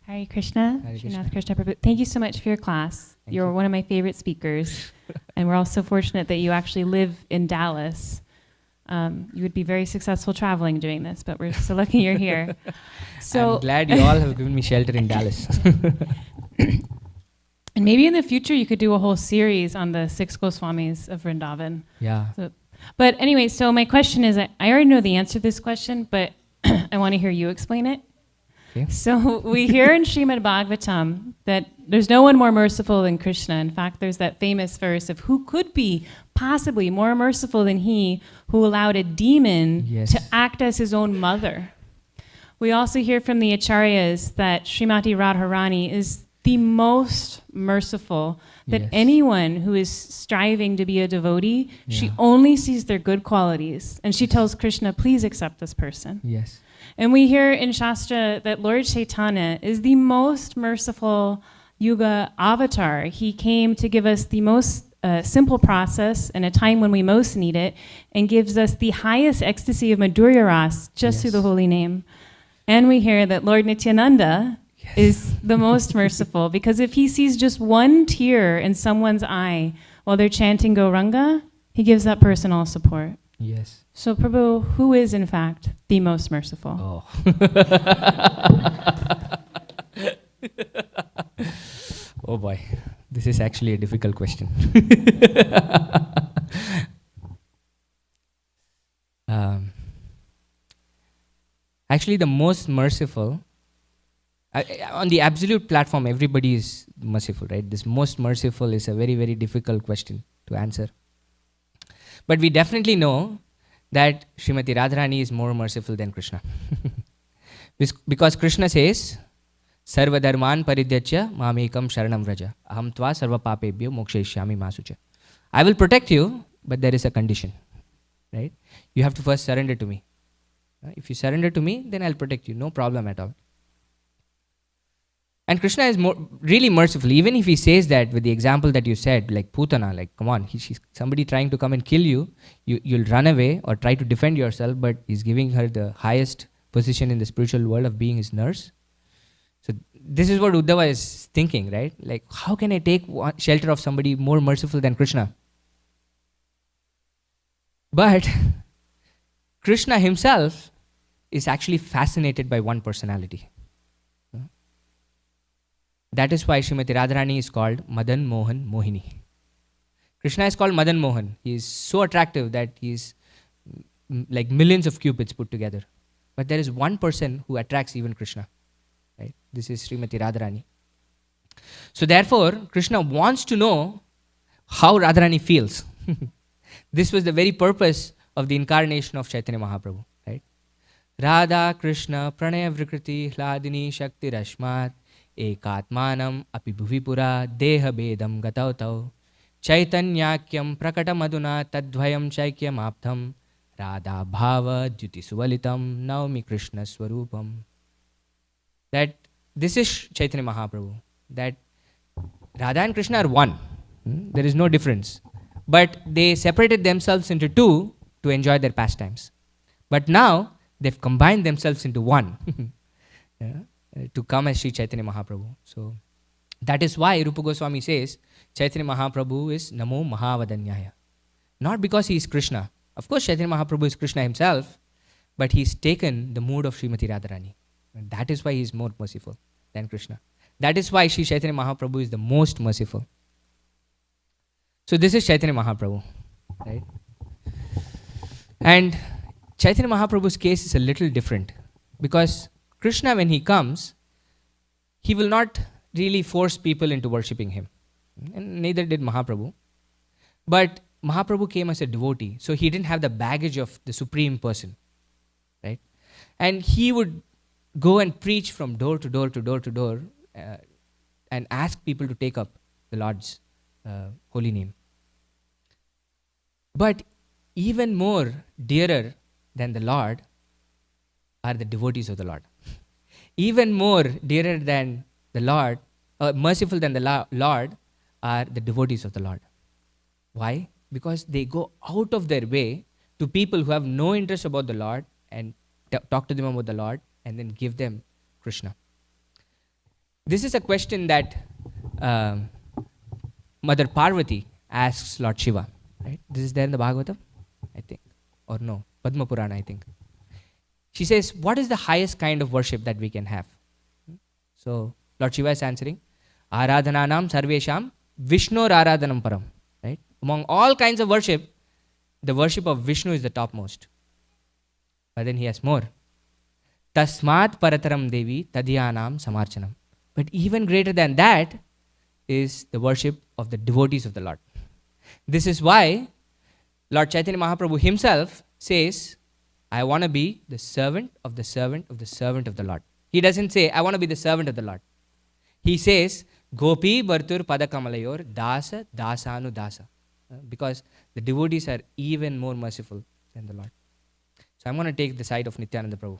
Hare Krishna, Hare Krishna. Srinath Krishna Prabhu. Thank you so much for your class. You're one of my favorite speakers. And we're also fortunate that you actually live in Dallas. You would be very successful traveling doing this, but we're so lucky you're here. So I'm glad you all have given me shelter in Dallas. And maybe in the future you could do a whole series on the 6 Goswamis of Vrindavan. Yeah. But anyway, so my question is, I already know the answer to this question, but I want to hear you explain it. Okay. So we hear in Srimad Bhagavatam that there's no one more merciful than Krishna. In fact, there's that famous verse of who could be possibly more merciful than he who allowed a demon to act as his own mother. We also hear from the acharyas that Srimati Radharani is the most merciful, that anyone who is striving to be a devotee, she only sees their good qualities. And she tells Krishna, please accept this person. Yes. And we hear in Shastra that Lord Chaitanya is the most merciful Yuga avatar. He came to give us the most simple process in a time when we most need it, and gives us the highest ecstasy of Madhurya Ras just through the holy name. And we hear that Lord Nityananda is the most merciful, because if he sees just one tear in someone's eye while they're chanting Gauranga, he gives that person all support. Yes. So Prabhu, who is in fact the most merciful? Oh. Oh boy, this is actually a difficult question. Actually, the most merciful, on the absolute platform, everybody is merciful, right? This most merciful is a very, very difficult question to answer. But we definitely know that Srimati Radharani is more merciful than Krishna. Because Krishna says, Sarva dharman paridyachya mamekam sharanam vraja aham tva sarva papebhyo mokshayishyami masucha. I will protect you, but there is a condition, right? You have to first surrender to me. If you surrender to me, then I'll protect you, no problem at all. And Krishna is really merciful. Even if he says that with the example that you said, like Putana, like come on, she's somebody trying to come and kill you, you'll run away or try to defend yourself, but he's giving her the highest position in the spiritual world of being his nurse. So this is what Uddhava is thinking, right? Like, how can I take shelter of somebody more merciful than Krishna? But Krishna himself is actually fascinated by one personality. That is why Srimati Radharani is called Madan Mohan Mohini. Krishna is called Madan Mohan. He is so attractive that he's like millions of cupids put together. But there is one person who attracts even Krishna. Right? This is Srimati Radharani. So therefore, Krishna wants to know how Radharani feels. This was the very purpose of the incarnation of Chaitanya Mahaprabhu. Right? Radha Krishna Pranaya Vrikriti Hladini Shakti Rashmat Ekatmanam Api Bhuvipura Deha Bedam Gatautau Chaitanyakyam Prakatam Aduna Tadvayam Chaikyam Aptham Radha Bhava Dhyuti Suvalitam Naumi Krishna Swarupam. That this is Chaitanya Mahaprabhu. That Radha and Krishna are one. There is no difference. But they separated themselves into two to enjoy their pastimes. But now they've combined themselves into one to come as Sri Chaitanya Mahaprabhu. So that is why Rupa Goswami says Chaitanya Mahaprabhu is Namo Mahavadanyaya. Not because he is Krishna. Of course, Chaitanya Mahaprabhu is Krishna himself, but he's taken the mood of Srimati Radharani. And that is why he is more merciful than Krishna. That is why Sri Chaitanya Mahaprabhu is the most merciful. So this is Chaitanya Mahaprabhu, right? And Chaitanya Mahaprabhu's case is a little different because Krishna, when he comes, he will not really force people into worshipping him. And neither did Mahaprabhu. But Mahaprabhu came as a devotee, so he didn't have the baggage of the supreme person, right? And he would go and preach from door to door to door to door and ask people to take up the Lord's holy name. But even more dearer than the Lord are the devotees of the Lord. Even more dearer than the Lord, merciful than the Lord are the devotees of the Lord. Why? Because they go out of their way to people who have no interest about the Lord and talk to them about the Lord and then give them Krishna. This is a question that Mother Parvati asks Lord Shiva. Right? This is there in the Bhagavatam, I think. Or no, Padma Purana, I think. She says, what is the highest kind of worship that we can have? So Lord Shiva is answering, Aradhananam Sarvesham Vishnur Aradhanam Param. Right? Among all kinds of worship, the worship of Vishnu is the topmost. But then he has more. Tasmat Parataram Devi Tadhyanam Samarchanam. But even greater than that is the worship of the devotees of the Lord. This is why Lord Chaitanya Mahaprabhu himself says, I want to be the servant of the servant of the servant of the Lord. He doesn't say, I want to be the servant of the Lord. He says, Gopi Bhartur Padakamalayur Dasa Dasanu Dasa. Because the devotees are even more merciful than the Lord. So I'm going to take the side of Nityananda Prabhu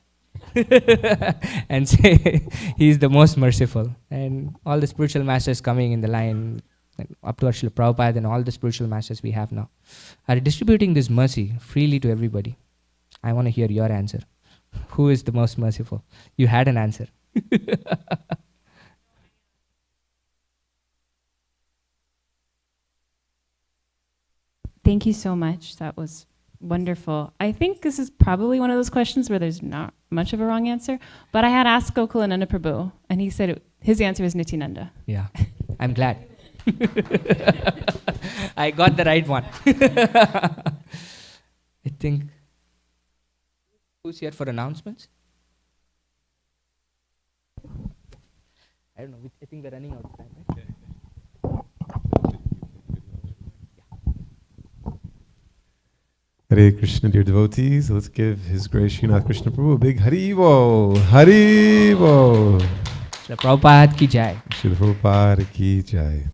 and say he is the most merciful. And all the spiritual masters coming in the line, up to Srila Prabhupada and all the spiritual masters we have now, are distributing this mercy freely to everybody. I want to hear your answer. Who is the most merciful? You had an answer. Thank you so much. That was wonderful. I think this is probably one of those questions where there's not much of a wrong answer, but I had asked Gokulananda Prabhu, and he said his answer was Nityananda. Yeah, I'm glad. I got the right one. I think. Who's here for announcements? I don't know. I think we're running out of time, right? Hare Krishna, dear devotees. Let's give His Grace Srinath Krishna Prabhu a big Haribo. Haribo. Srila Prabhupada ki jai. Srila Prabhupada ki jai.